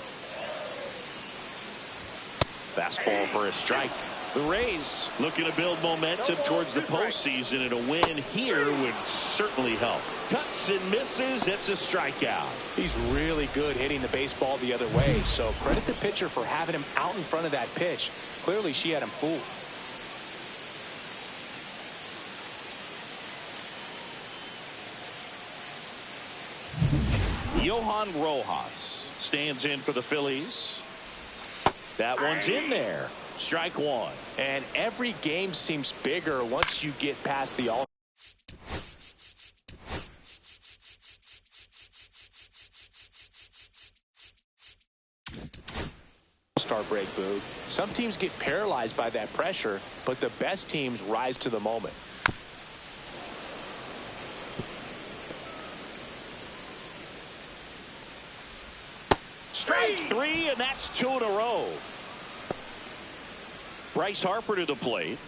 Fastball for a strike. The Rays looking to build momentum towards the postseason, and a win here would certainly help. Cuts and misses. It's a strikeout. He's really good hitting the baseball the other way, so credit the pitcher for having him out in front of that pitch. Clearly, she had him fooled. Johan Rojas stands in for the Phillies. That one's in there. Strike 1. And every game seems bigger once you get past the All-Star break, Boog. Some teams get paralyzed by that pressure, but the best teams rise to the moment. Strike 3, and that's 2 in a row. Bryce Harper to the plate.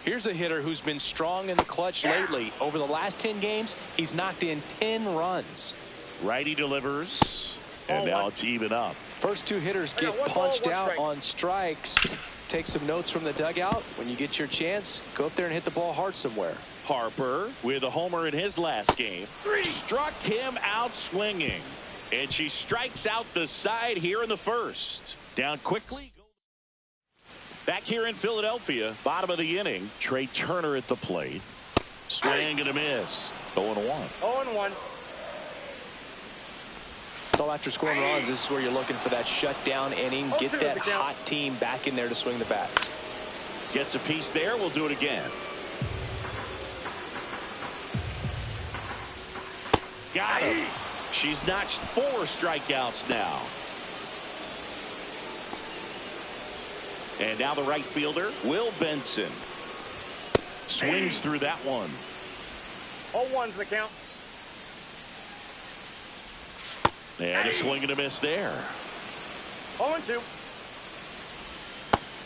Here's a hitter who's been strong in the clutch lately. Over the last 10 games, he's knocked in 10 runs. Righty delivers, and now it's even up. First 2 hitters get punched out on strikes. Take some notes from the dugout. When you get your chance, go up there and hit the ball hard somewhere. Harper with a homer in his last game. Struck him out swinging. And she strikes out the side here in the first. Down quickly. Back here in Philadelphia, bottom of the inning, Trey Turner at the plate. Swing and a miss. 0-1. 0-1. So after scoring runs, this is where you're looking for that shutdown inning. Get that hot team back in there to swing the bats. Gets a piece there. We'll do it again. Got him. She's notched 4 strikeouts now. And now the right fielder, Will Benson. Swings through that one. 0-1's the count. And a swing and a miss there. 0-2.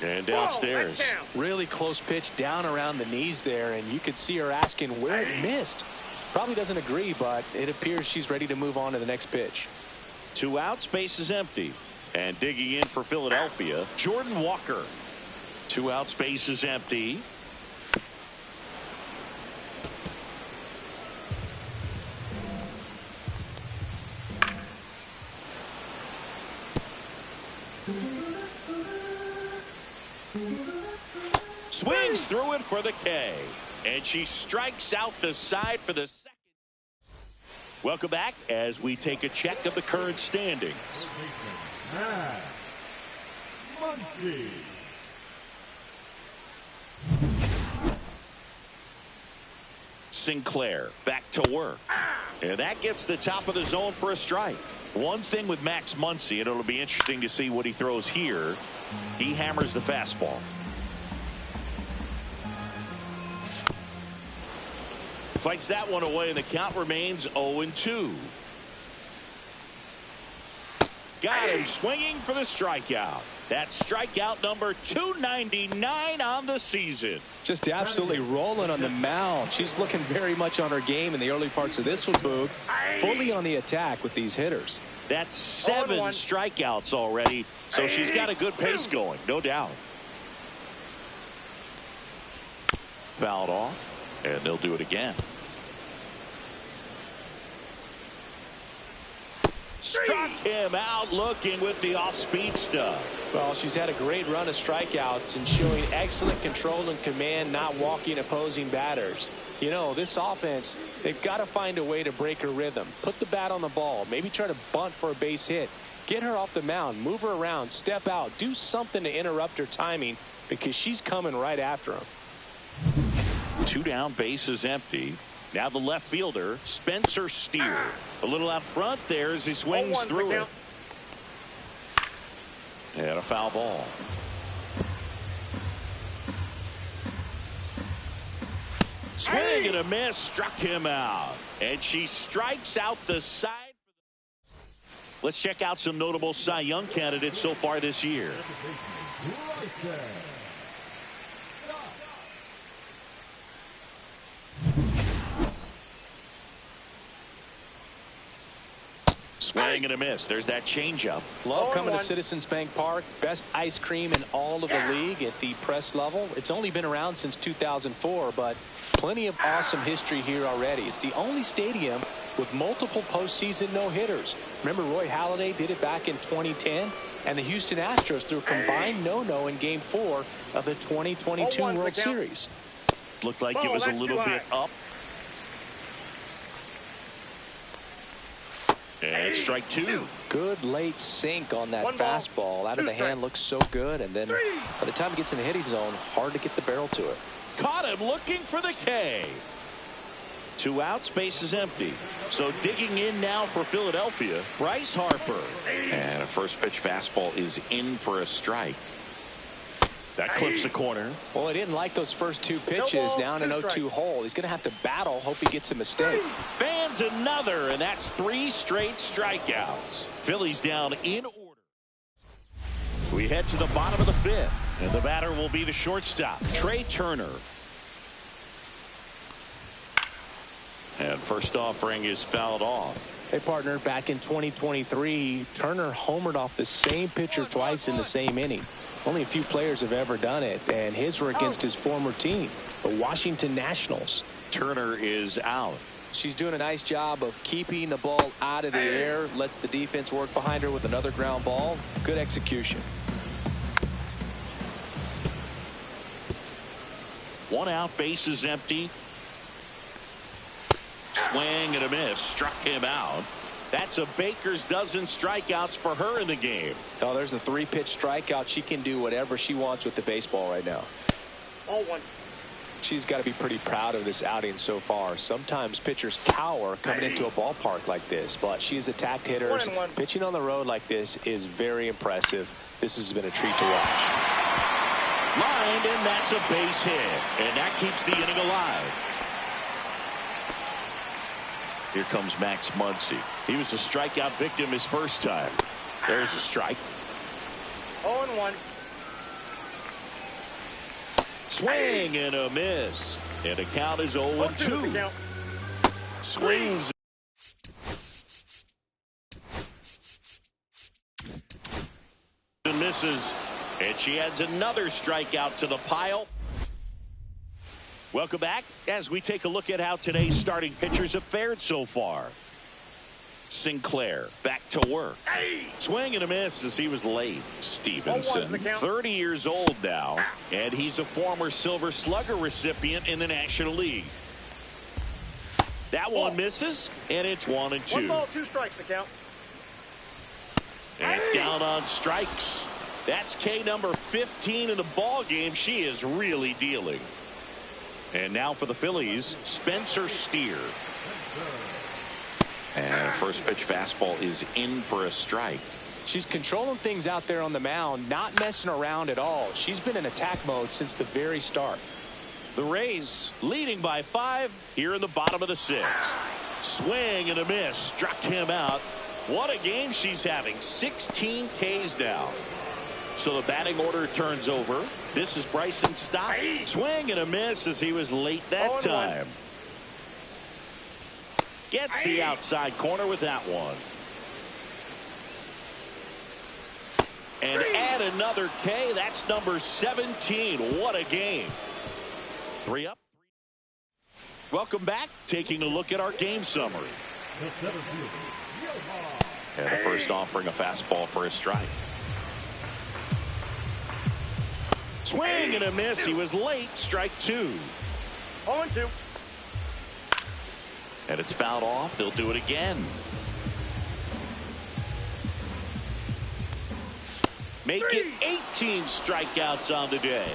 And downstairs. Really close pitch down around the knees there, and you could see her asking where it missed. Probably doesn't agree, but it appears she's ready to move on to the next pitch. 2 outs, base is empty. And digging in for Philadelphia, Jordan Walker. 2 outs, base is empty. Swings through it for the K. And she strikes out the side for the second. Welcome back as we take a check of the current standings. Sinclair back to work. And that gets the top of the zone for a strike. One thing with Max Muncy, and it'll be interesting to see what he throws here. He hammers the fastball. Fights that one away, and the count remains 0-2. Got him swinging for the strikeout. That's strikeout number 299 on the season. Just absolutely rolling on the mound. She's looking very much on her game in the early parts of this one, Boog. Fully on the attack with these hitters. That's 7 strikeouts already, so she's got a good pace going, no doubt. Fouled off. And they'll do it again. Struck him out looking with the off-speed stuff. Well, she's had a great run of strikeouts and showing excellent control and command, not walking opposing batters. You know, this offense, they've got to find a way to break her rhythm. Put the bat on the ball. Maybe try to bunt for a base hit. Get her off the mound. Move her around. Step out. Do something to interrupt her timing because she's coming right after him. 2 down, base is empty. Now the left fielder, Spencer Steer. A little out front there as he swings through it. And a foul ball. Swing and a miss, struck him out. And she strikes out the side. Let's check out some notable Cy Young candidates so far this year. Swing and a miss. There's that changeup. Love coming to Citizens Bank Park. Best ice cream in all of the league at the press level. It's only been around since 2004, but plenty of awesome history here already. It's the only stadium with multiple postseason no-hitters. Remember Roy Halladay did it back in 2010, and the Houston Astros threw a combined no-no in Game 4 of the 2022 World Series. Looked like it was a little bit up. And strike 2. Good late sink on that fastball. Out of the hand, looks so good. And then by the time it gets in the hitting zone, hard to get the barrel to it. Caught him looking for the K. 2 outs, base is empty. So digging in now for Philadelphia, Bryce Harper. And a first pitch fastball is in for a strike. That clips the corner. Well, he didn't like those first 2 pitches. Now in an 0-2 hole. He's going to have to battle. Hope he gets a mistake. Fans another, and that's 3 straight strikeouts. Phillies down in order. We head to the bottom of the 5th, and the batter will be the shortstop, Trey Turner. And first offering is fouled off. Hey, partner, back in 2023, Turner homered off the same pitcher twice in the same inning. Only a few players have ever done it, and his were against his former team, the Washington Nationals. Turner is out. She's doing a nice job of keeping the ball out of the air, lets the defense work behind her with another ground ball. Good execution. 1 out, base is empty. Swing and a miss, struck him out. That's a baker's dozen strikeouts for her in the game. Oh, there's a 3-pitch strikeout. She can do whatever she wants with the baseball right now. 0-1. She's got to be pretty proud of this outing so far. Sometimes pitchers cower coming into a ballpark like this, but she's attacked hitters. 1-1. Pitching on the road like this is very impressive. This has been a treat to watch. Lined, and that's a base hit, and that keeps the inning alive. Here comes Max Muncy. He was a strikeout victim his first time. There's a strike. 0-1. Swing and a miss. And the count is 0-2. Swings. And misses. And she adds another strikeout to the pile. Welcome back as we take a look at how today's starting pitchers have fared so far. Sinclair back to work. Swing and a miss as he was late. Stevenson, 30 years old now, and he's a former Silver Slugger recipient in the National League. That one misses, and it's 1-2. 1 ball, 2 strikes to count. And down on strikes. That's K number 15 in the ball game. She is really dealing. And now for the Phillies, Spencer Steer. And first pitch fastball is in for a strike. She's controlling things out there on the mound, not messing around at all. She's been in attack mode since the very start. The Rays leading by 5 here in the bottom of the 6th. Swing and a miss. Struck him out. What a game she's having. 16 Ks now. So the batting order turns over. This is Bryson Stott. Swing and a miss as he was late that time. Gets the outside corner with that one. And add another K. That's number 17. What a game. 3 up. Welcome back. Taking a look at our game summary. And the first offering a fastball for a strike. Swing and a miss. He was late. Strike 2. 0-2. And it's fouled off. They'll do it again. Make it 18 strikeouts on the day.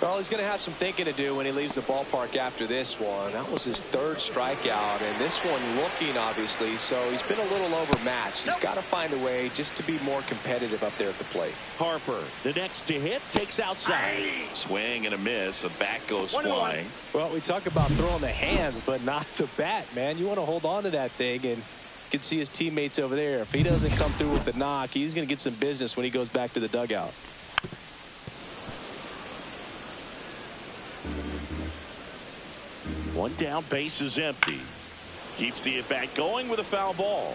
Well, he's going to have some thinking to do when he leaves the ballpark after this one. That was his 3rd strikeout, and this one looking, obviously, so he's been a little overmatched. He's got to find a way just to be more competitive up there at the plate. Harper, the next to hit, takes outside. Swing and a miss. The bat goes flying. Well, we talk about throwing the hands, but not the bat, man. You want to hold on to that thing, and you can see his teammates over there. If he doesn't come through with the knock, he's going to get some business when he goes back to the dugout. One down, base is empty. Keeps the at-bat going with a foul ball.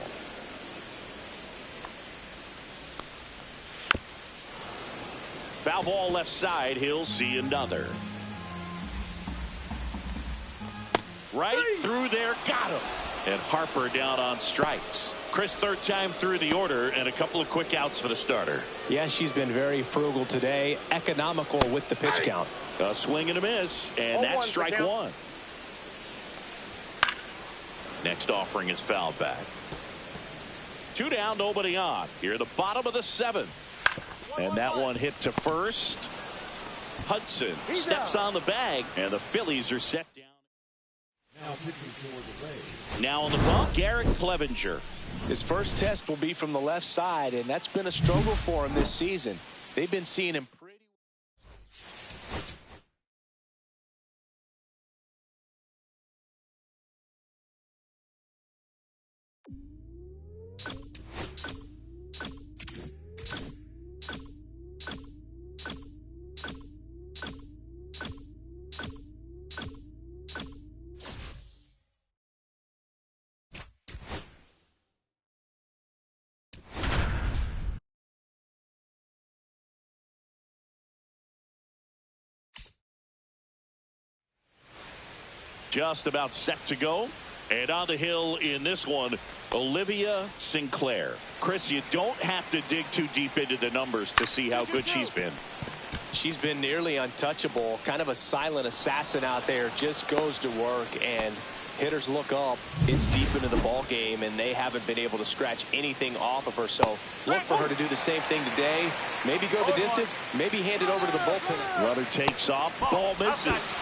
Foul ball left side. He'll see another. Right through there. Got him. And Harper down on strikes. Chris, 3rd time through the order and a couple of quick outs for the starter. Yeah, she's been very frugal today. Economical with the pitch count. A swing and a miss. And that's strike 1. Next offering is fouled back. 2 down, nobody on. Here at the bottom of the 7th. And that one hit to first. Hudson steps on the bag, and the Phillies are set down. Now on the bump, Garrett Clevenger. His first test will be from the left side, and that's been a struggle for him this season. They've been seeing him pretty. Just about set to go. And on the hill in this one, Olivia Sinclair. Chris, you don't have to dig too deep into the numbers to see how good she's been. She's been nearly untouchable. Kind of a silent assassin out there. Just goes to work, and hitters look up. It's deep into the ball game, and they haven't been able to scratch anything off of her. So look for her to do the same thing today. Maybe go the distance. Maybe hand it over to the bullpen. Runner takes off. Ball misses.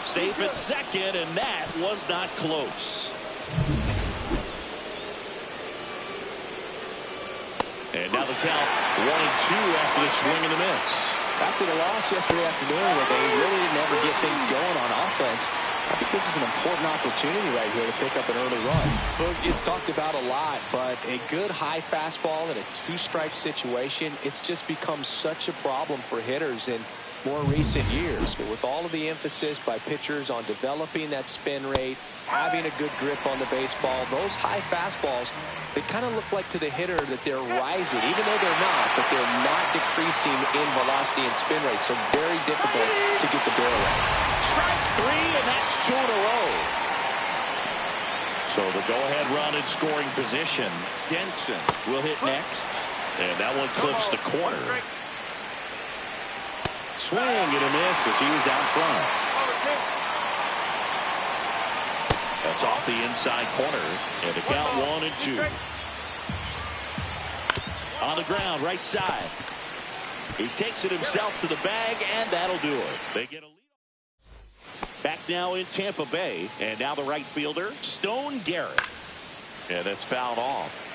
Safe at second, and that was not close. And now the count 1-2 after the swing and the miss. After the loss yesterday afternoon, where they really didn't ever get things going on offense, I think this is an important opportunity right here to pick up an early run. It's talked about a lot, but a good high fastball in a 2-strike situation, it's just become such a problem for hitters. And more recent years. But with all of the emphasis by pitchers on developing that spin rate, having a good grip on the baseball, those high fastballs, they kind of look like to the hitter that they're rising, even though they're not, but they're not decreasing in velocity and spin rate. So very difficult to get the barrel rate. Strike three, and that's 2 in a row. So the go-ahead run in scoring position. Denson will hit next. And that one clips the corner. Swing and a miss as he was down front. That's off the inside corner. And the count 1-2. On the ground, right side. He takes it himself to the bag, and that'll do it. They get a lead. Back now in Tampa Bay, and now the right fielder, Stone Garrett. And that's fouled off.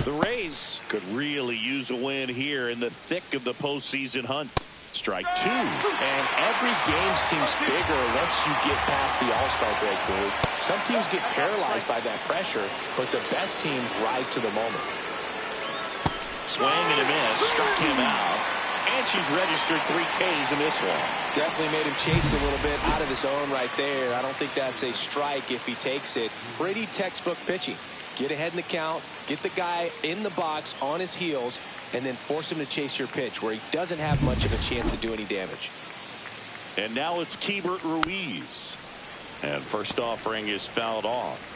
The Rays could really use a win here in the thick of the postseason hunt. Strike two. And every game seems bigger once you get past the All-Star break, Boog. Some teams get paralyzed by that pressure, but the best teams rise to the moment. Swing and a miss. Struck him out. And she's registered 3 Ks in this one. Definitely made him chase a little bit out of his zone right there. I don't think that's a strike if he takes it. Pretty textbook pitching. Get ahead in the count, get the guy in the box on his heels, and then force him to chase your pitch where he doesn't have much of a chance to do any damage. And now it's Keibert Ruiz. And first offering is fouled off.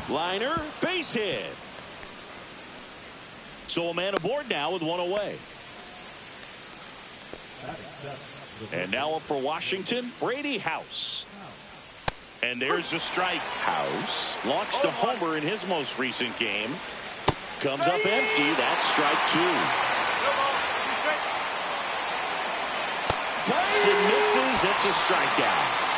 Liner, base hit. So a man aboard now with 1 away. And now up for Washington, Brady House. And there's a strike. House launched a homer in his most recent game. Comes up empty. That's strike 2. It misses. It's a strikeout.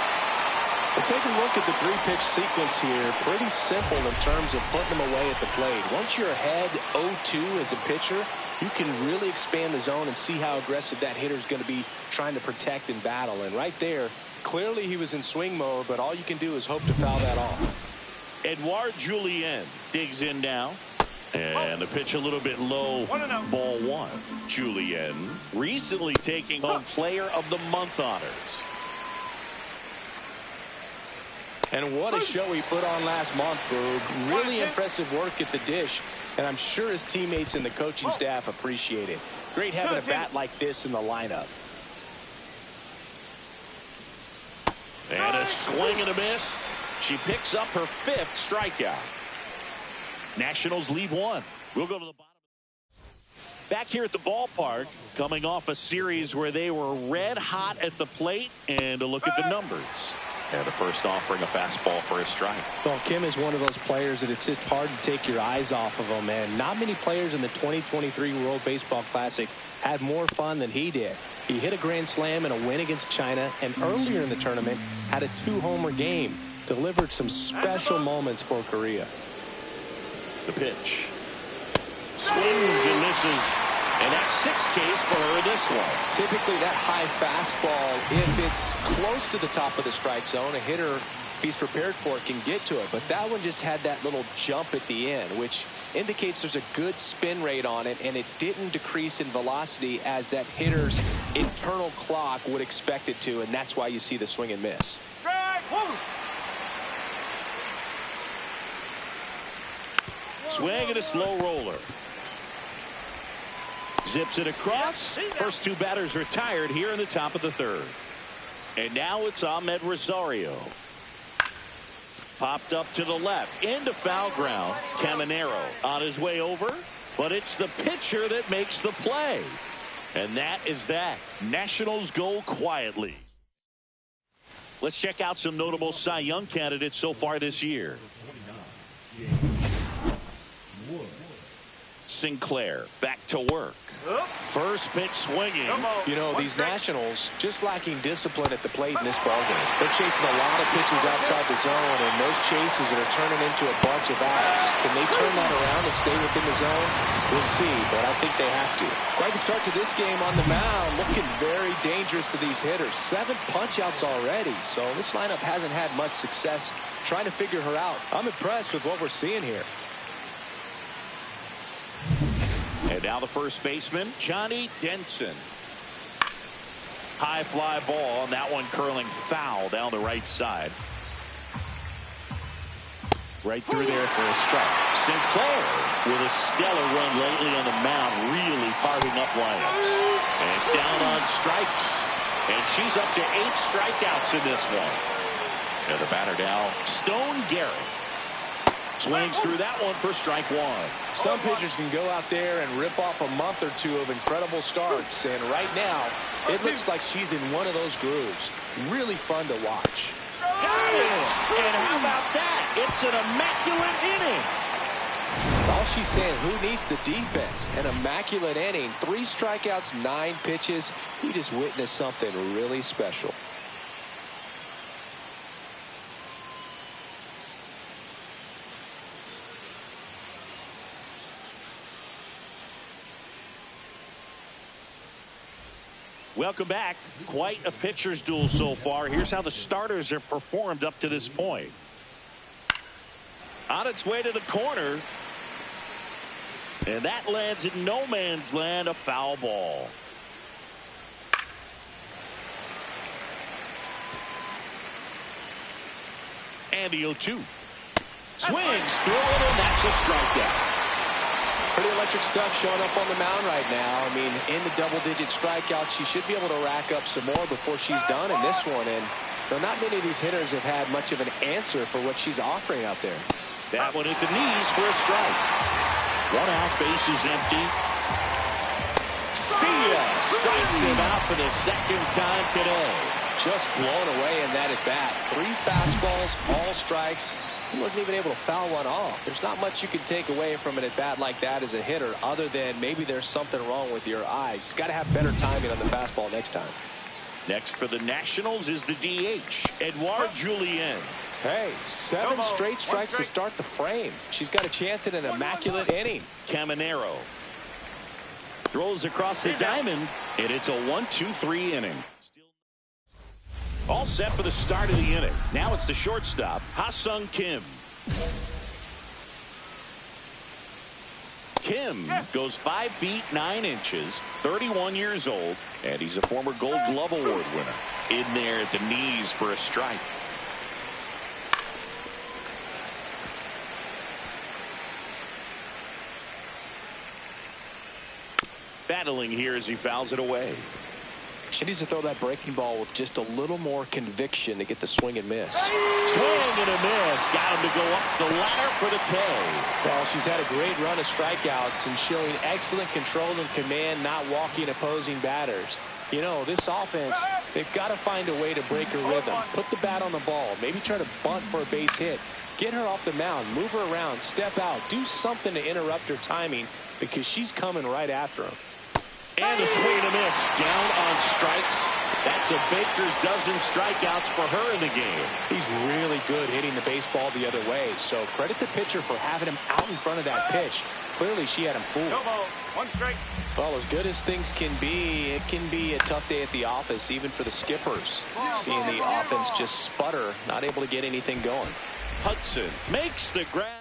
Well, take a look at the 3-pitch sequence here. Pretty simple in terms of putting them away at the plate. Once you're ahead 0-2 as a pitcher, you can really expand the zone and see how aggressive that hitter is going to be trying to protect and battle. And right there, clearly he was in swing mode, but all you can do is hope to foul that off. Edouard Julien digs in now. And the pitch a little bit low. Ball 1. Julien recently taking home Player of the Month honors. And what a show he put on last month, Boog. Really impressive work at the dish. And I'm sure his teammates and the coaching staff appreciate it. Great having a bat like this in the lineup. And a swing and a miss. She picks up her 5th strikeout. Nationals lead 1. We'll go to the bottom. Back here at the ballpark, coming off a series where they were red hot at the plate, and a look at the numbers. And the first offering a fastball for a strike. Well, Kim is one of those players that it's just hard to take your eyes off of him, and not many players in the 2023 World Baseball Classic had more fun than he did. He hit a grand slam in a win against China, and earlier in the tournament had a 2-homer game. Delivered some special moments for Korea. The pitch. Swings and misses. And that's 6 Ks for her this one. Typically that high fastball, if it's close to the top of the strike zone, a hitter, if he's prepared for it, can get to it. But that one just had that little jump at the end, which indicates there's a good spin rate on it, and it didn't decrease in velocity as that hitter's internal clock would expect it to, and that's why you see the swing and miss. Swing and a slow roller. Zips it across. First 2 batters retired here in the top of the 3rd. And now it's Ahmed Rosario. Popped up to the left. Into foul ground. Caminero on his way over. But it's the pitcher that makes the play. And that is that. Nationals go quietly. Let's check out some notable Cy Young candidates so far this year. Sinclair back to work. First pitch swinging. You know, these Nationals just lacking discipline at the plate in this ballgame. They're chasing a lot of pitches outside the zone, and those chases are turning into a bunch of outs. Can they turn that around and stay within the zone? We'll see, but I think they have to. Quite the start to this game on the mound, looking very dangerous to these hitters. 7 punch-outs already, so this lineup hasn't had much success trying to figure her out. I'm impressed with what we're seeing here. And now the first baseman, Johnny Denson. High fly ball, and that one curling foul down the right side. Right through there for a strike. Sinclair with a stellar run lately on the mound, really carving up lineups. And down on strikes. And she's up to 8 strikeouts in this one. And the batter now, Stone Garrett. Swings through that one for strike 1. Some pitchers can go out there and rip off a month or 2 of incredible starts, and right now it looks like she's in one of those grooves. Really fun to watch. Got it! And how about that? It's an immaculate inning. All she's saying, who needs the defense? An immaculate inning. 3 strikeouts, 9 pitches. We just witnessed something really special. Welcome back. Quite a pitcher's duel so far. Here's how the starters have performed up to this point. On its way to the corner. And that lands in no man's land, a foul ball. And the 0-2. Swings through it, and that's a strikeout. Pretty electric stuff showing up on the mound right now. I mean, in the double-digit strikeouts, she should be able to rack up some more before she's done in this one. And not many of these hitters have had much of an answer for what she's offering out there. That one at the knees for a strike. 1 out, base is empty. See ya! Strikes him out for the 2nd time today. Just blown away in that at-bat. 3 fastballs, all strikes. He wasn't even able to foul one off. There's not much you can take away from an at-bat like that as a hitter, other than maybe there's something wrong with your eyes. Got to have better timing on the fastball next time. Next for the Nationals is the DH, Edouard Julien. Hey, 7 straight strikes to start the frame. She's got a chance at an immaculate inning. Caminero throws across the diamond, and it's a 1-2-3 inning. All set for the start of the inning. Now it's the shortstop, Ha-Sung Kim. Kim goes 5 feet 9 inches, 31 years old, and he's a former Gold Glove Award winner. In there at the knees for a strike. Battling here as he fouls it away. She needs to throw that breaking ball with just a little more conviction to get the swing and miss. Swing and a miss. Got him to go up the ladder for the K. Well, she's had a great run of strikeouts and showing excellent control and command, not walking opposing batters. You know, this offense, they've got to find a way to break her rhythm. Put the bat on the ball. Maybe try to bunt for a base hit. Get her off the mound. Move her around. Step out. Do something to interrupt her timing because she's coming right after him. And a swing and a miss. Down on strikes. That's a baker's dozen strikeouts for her in the game. He's really good hitting the baseball the other way. So credit the pitcher for having him out in front of that pitch. Clearly she had him fooled. No ball. 1 strike. Well, as good as things can be, it can be a tough day at the office, even for the skippers. Seeing the offense just sputter, not able to get anything going. Hudson makes the grab.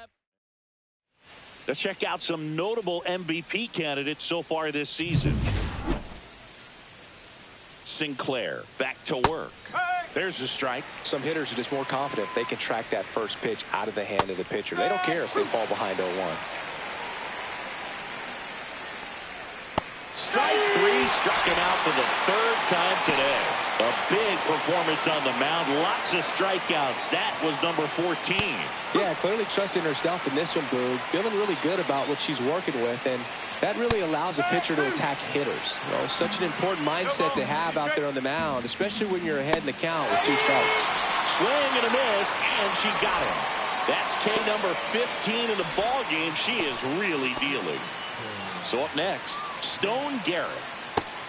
Let's check out some notable MVP candidates so far this season. Sinclair back to work. There's a strike. Some hitters are just more confident they can track that first pitch out of the hand of the pitcher. They don't care if they fall behind 0-1. Strike 3, struck him out for the 3rd time today. A big performance on the mound. Lots of strikeouts. That was number 14. Yeah, clearly trusting herself in this one, Boog. Feeling really good about what she's working with, and that really allows a pitcher to attack hitters. You know, such an important mindset to have out there on the mound, especially when you're ahead in the count with 2 strikes. Swing and a miss, and she got him. That's K number 15 in the ball game. She is really dealing. So up next, Stone Garrett.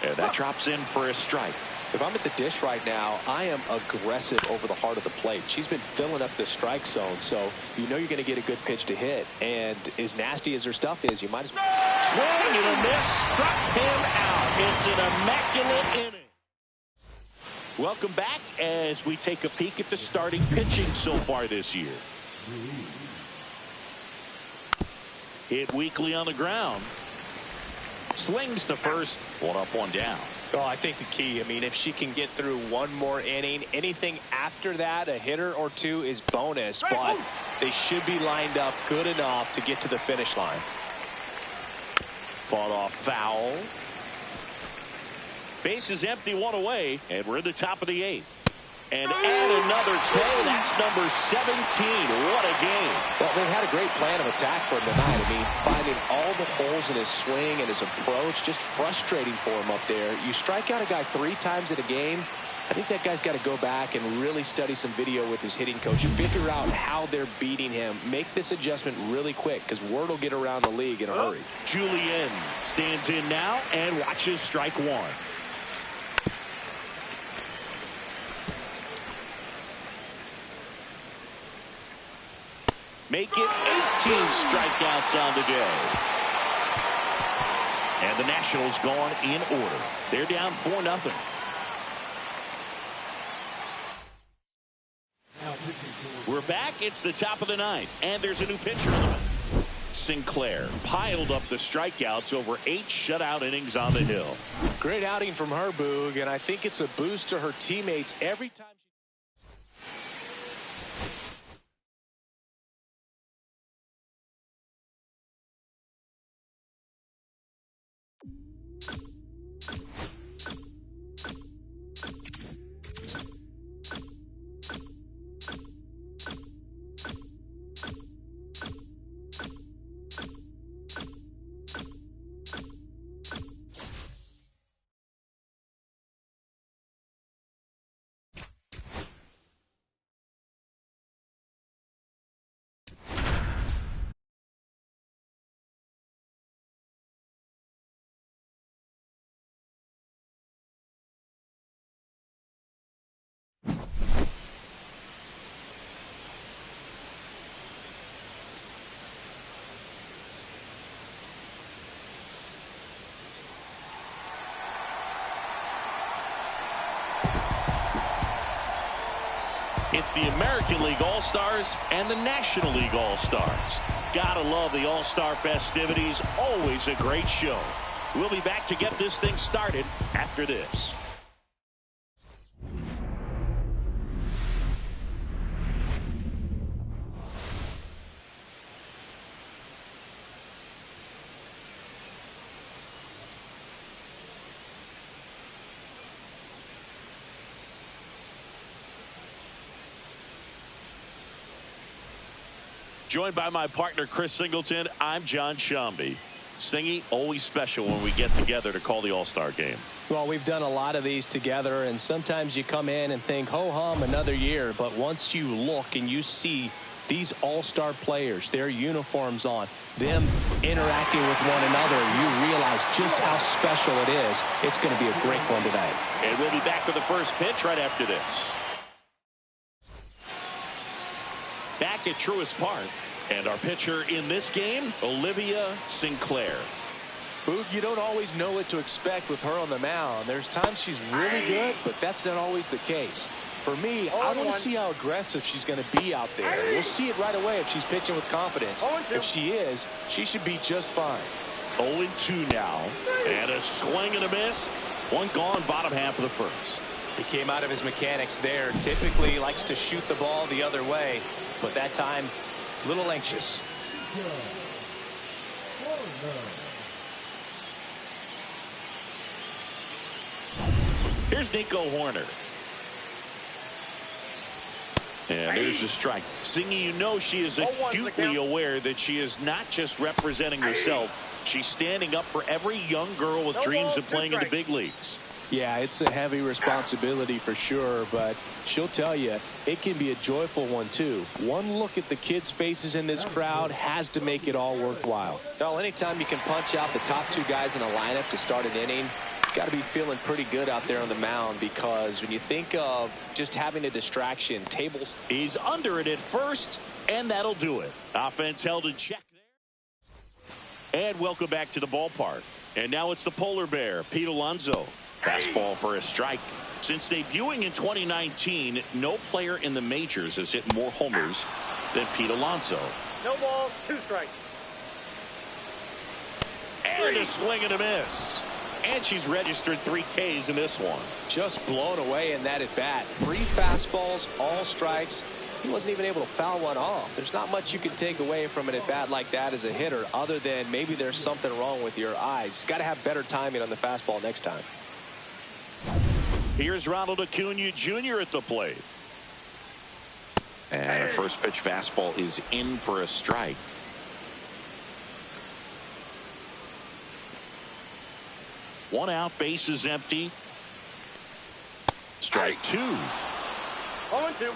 And that drops in for a strike. If I'm at the dish right now, I am aggressive over the heart of the plate. She's been filling up the strike zone, so you know you're going to get a good pitch to hit. And as nasty as her stuff is, you might as well. Swing and a miss. Struck him out. It's an immaculate inning. Welcome back as we take a peek at the starting pitching so far this year. Hit weakly on the ground. Slings to first. One up, one down. Oh, I think the key, if she can get through one more inning, anything after that, a hitter or two is bonus, but they should be lined up good enough to get to the finish line. Fought off foul. Base is empty, one away, and we're in the top of the 8th. And add another K. That's number 17. What a game. Well, they had a great plan of attack for him tonight. Finding all the holes in his swing and his approach, just frustrating for him up there. You strike out a guy 3 times in a game, I think that guy's got to go back and really study some video with his hitting coach. Figure out how they're beating him. Make this adjustment really quick because word will get around the league in a hurry. Julian stands in now and watches strike 1. Make it 18 strikeouts on the day. And the Nationals gone in order. They're down 4-0. We're back. It's the top of the 9th. And there's a new pitcher on. Sinclair piled up the strikeouts over 8 shutout innings on the hill. Great outing from her, Boog, and I think it's a boost to her teammates every time. It's the American League All-Stars and the National League All-Stars. Gotta love the All-Star festivities. Always a great show. We'll be back to get this thing started after this. Joined by my partner, Chris Singleton, I'm John Shambi. Singy, always special when we get together to call the All-Star game. Well, we've done a lot of these together, and sometimes you come in and think, ho-hum, another year. But once you look and you see these All-Star players, their uniforms on, them interacting with one another, you realize just how special it is. It's going to be a great one tonight. And we'll be back with the first pitch right after this. Back at Truist Park, and our pitcher in this game, Olivia Sinclair. Boog, you don't always know what to expect with her on the mound. There's times she's really good, but that's not always the case. For me, I want to see how aggressive she's going to be out there. We'll see it right away if she's pitching with confidence. If she is, she should be just fine. 0-2 now, and a swing and a miss. One gone, bottom half of the first. He came out of his mechanics there. Typically likes to shoot the ball the other way, but that time, a little anxious. Here's Nico Horner. And there's the strike. Singy, you know she is acutely aware that she is not just representing herself. She's standing up for every young girl with dreams of playing in the big leagues. Yeah, it's a heavy responsibility for sure, but she'll tell you it can be a joyful one too. One look at the kids' faces in this crowd has to make it all worthwhile. Well, anytime you can punch out the top two guys in a lineup to start an inning, got to be feeling pretty good out there on the mound, because when you think of just having a distraction, tables. He's under it at first, and that'll do it. Offense held in check there. And welcome back to the ballpark. And now it's the polar bear, Pete Alonso. Fastball for a strike. Since debuting in 2019, no player in the majors has hit more homers than Pete Alonso. No balls, 2 strikes. And a swing and a miss. And she's registered 3 Ks in this one. Just blown away in that at bat. 3 fastballs, all strikes. He wasn't even able to foul one off. There's not much you can take away from an at bat like that as a hitter, other than maybe there's something wrong with your eyes. Got to have better timing on the fastball next time. Here's Ronald Acuna Jr. at the plate. And a first pitch fastball is in for a strike. One out, base is empty. Strike 2. 0-2.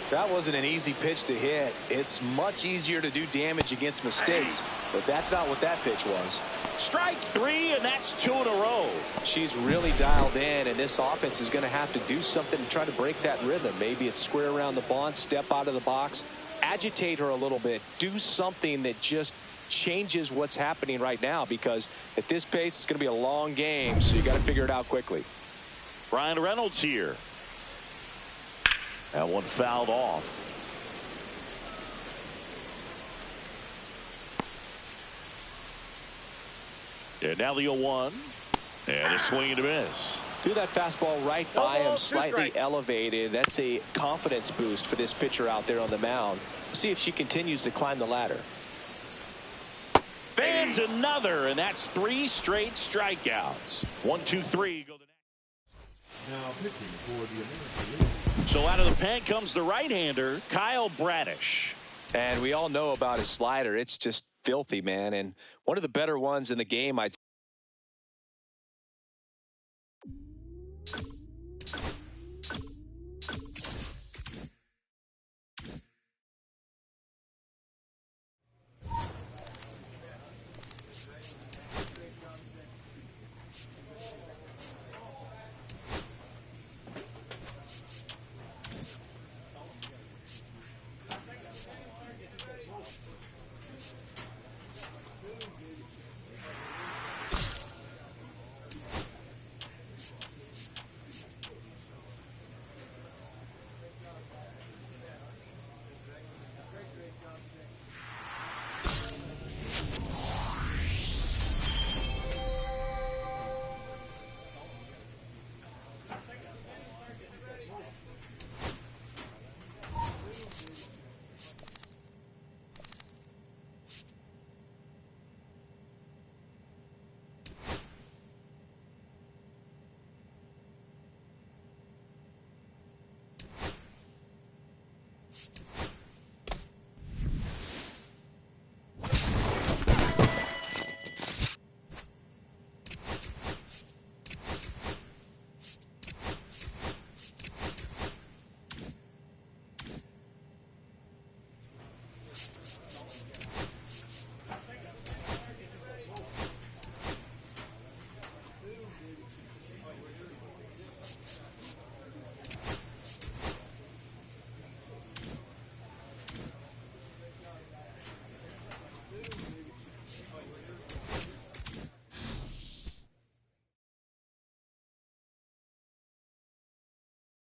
That wasn't an easy pitch to hit. It's much easier to do damage against mistakes, but that's not what that pitch was. Strike 3, and that's 2 in a row. She's really dialed in, and this offense is going to have to do something to try to break that rhythm. Maybe it's square around the bunt, step out of the box, agitate her a little bit, do something that just changes what's happening right now, because at this pace it's going to be a long game, so you got to figure it out quickly. Ryan Reynolds here. That one fouled off. And now the 0-1. And a swing and a miss. Threw that fastball right by him, slightly elevated. That's a confidence boost for this pitcher out there on the mound. We'll see if she continues to climb the ladder. Fans another, and that's 3 straight strikeouts. 1, 2, 3. Go the next. Now pitching for the American League. So out of the pen comes the right-hander, Kyle Bradish. And we all know about his slider. It's just filthy, man. And one of the better ones in the game, I'd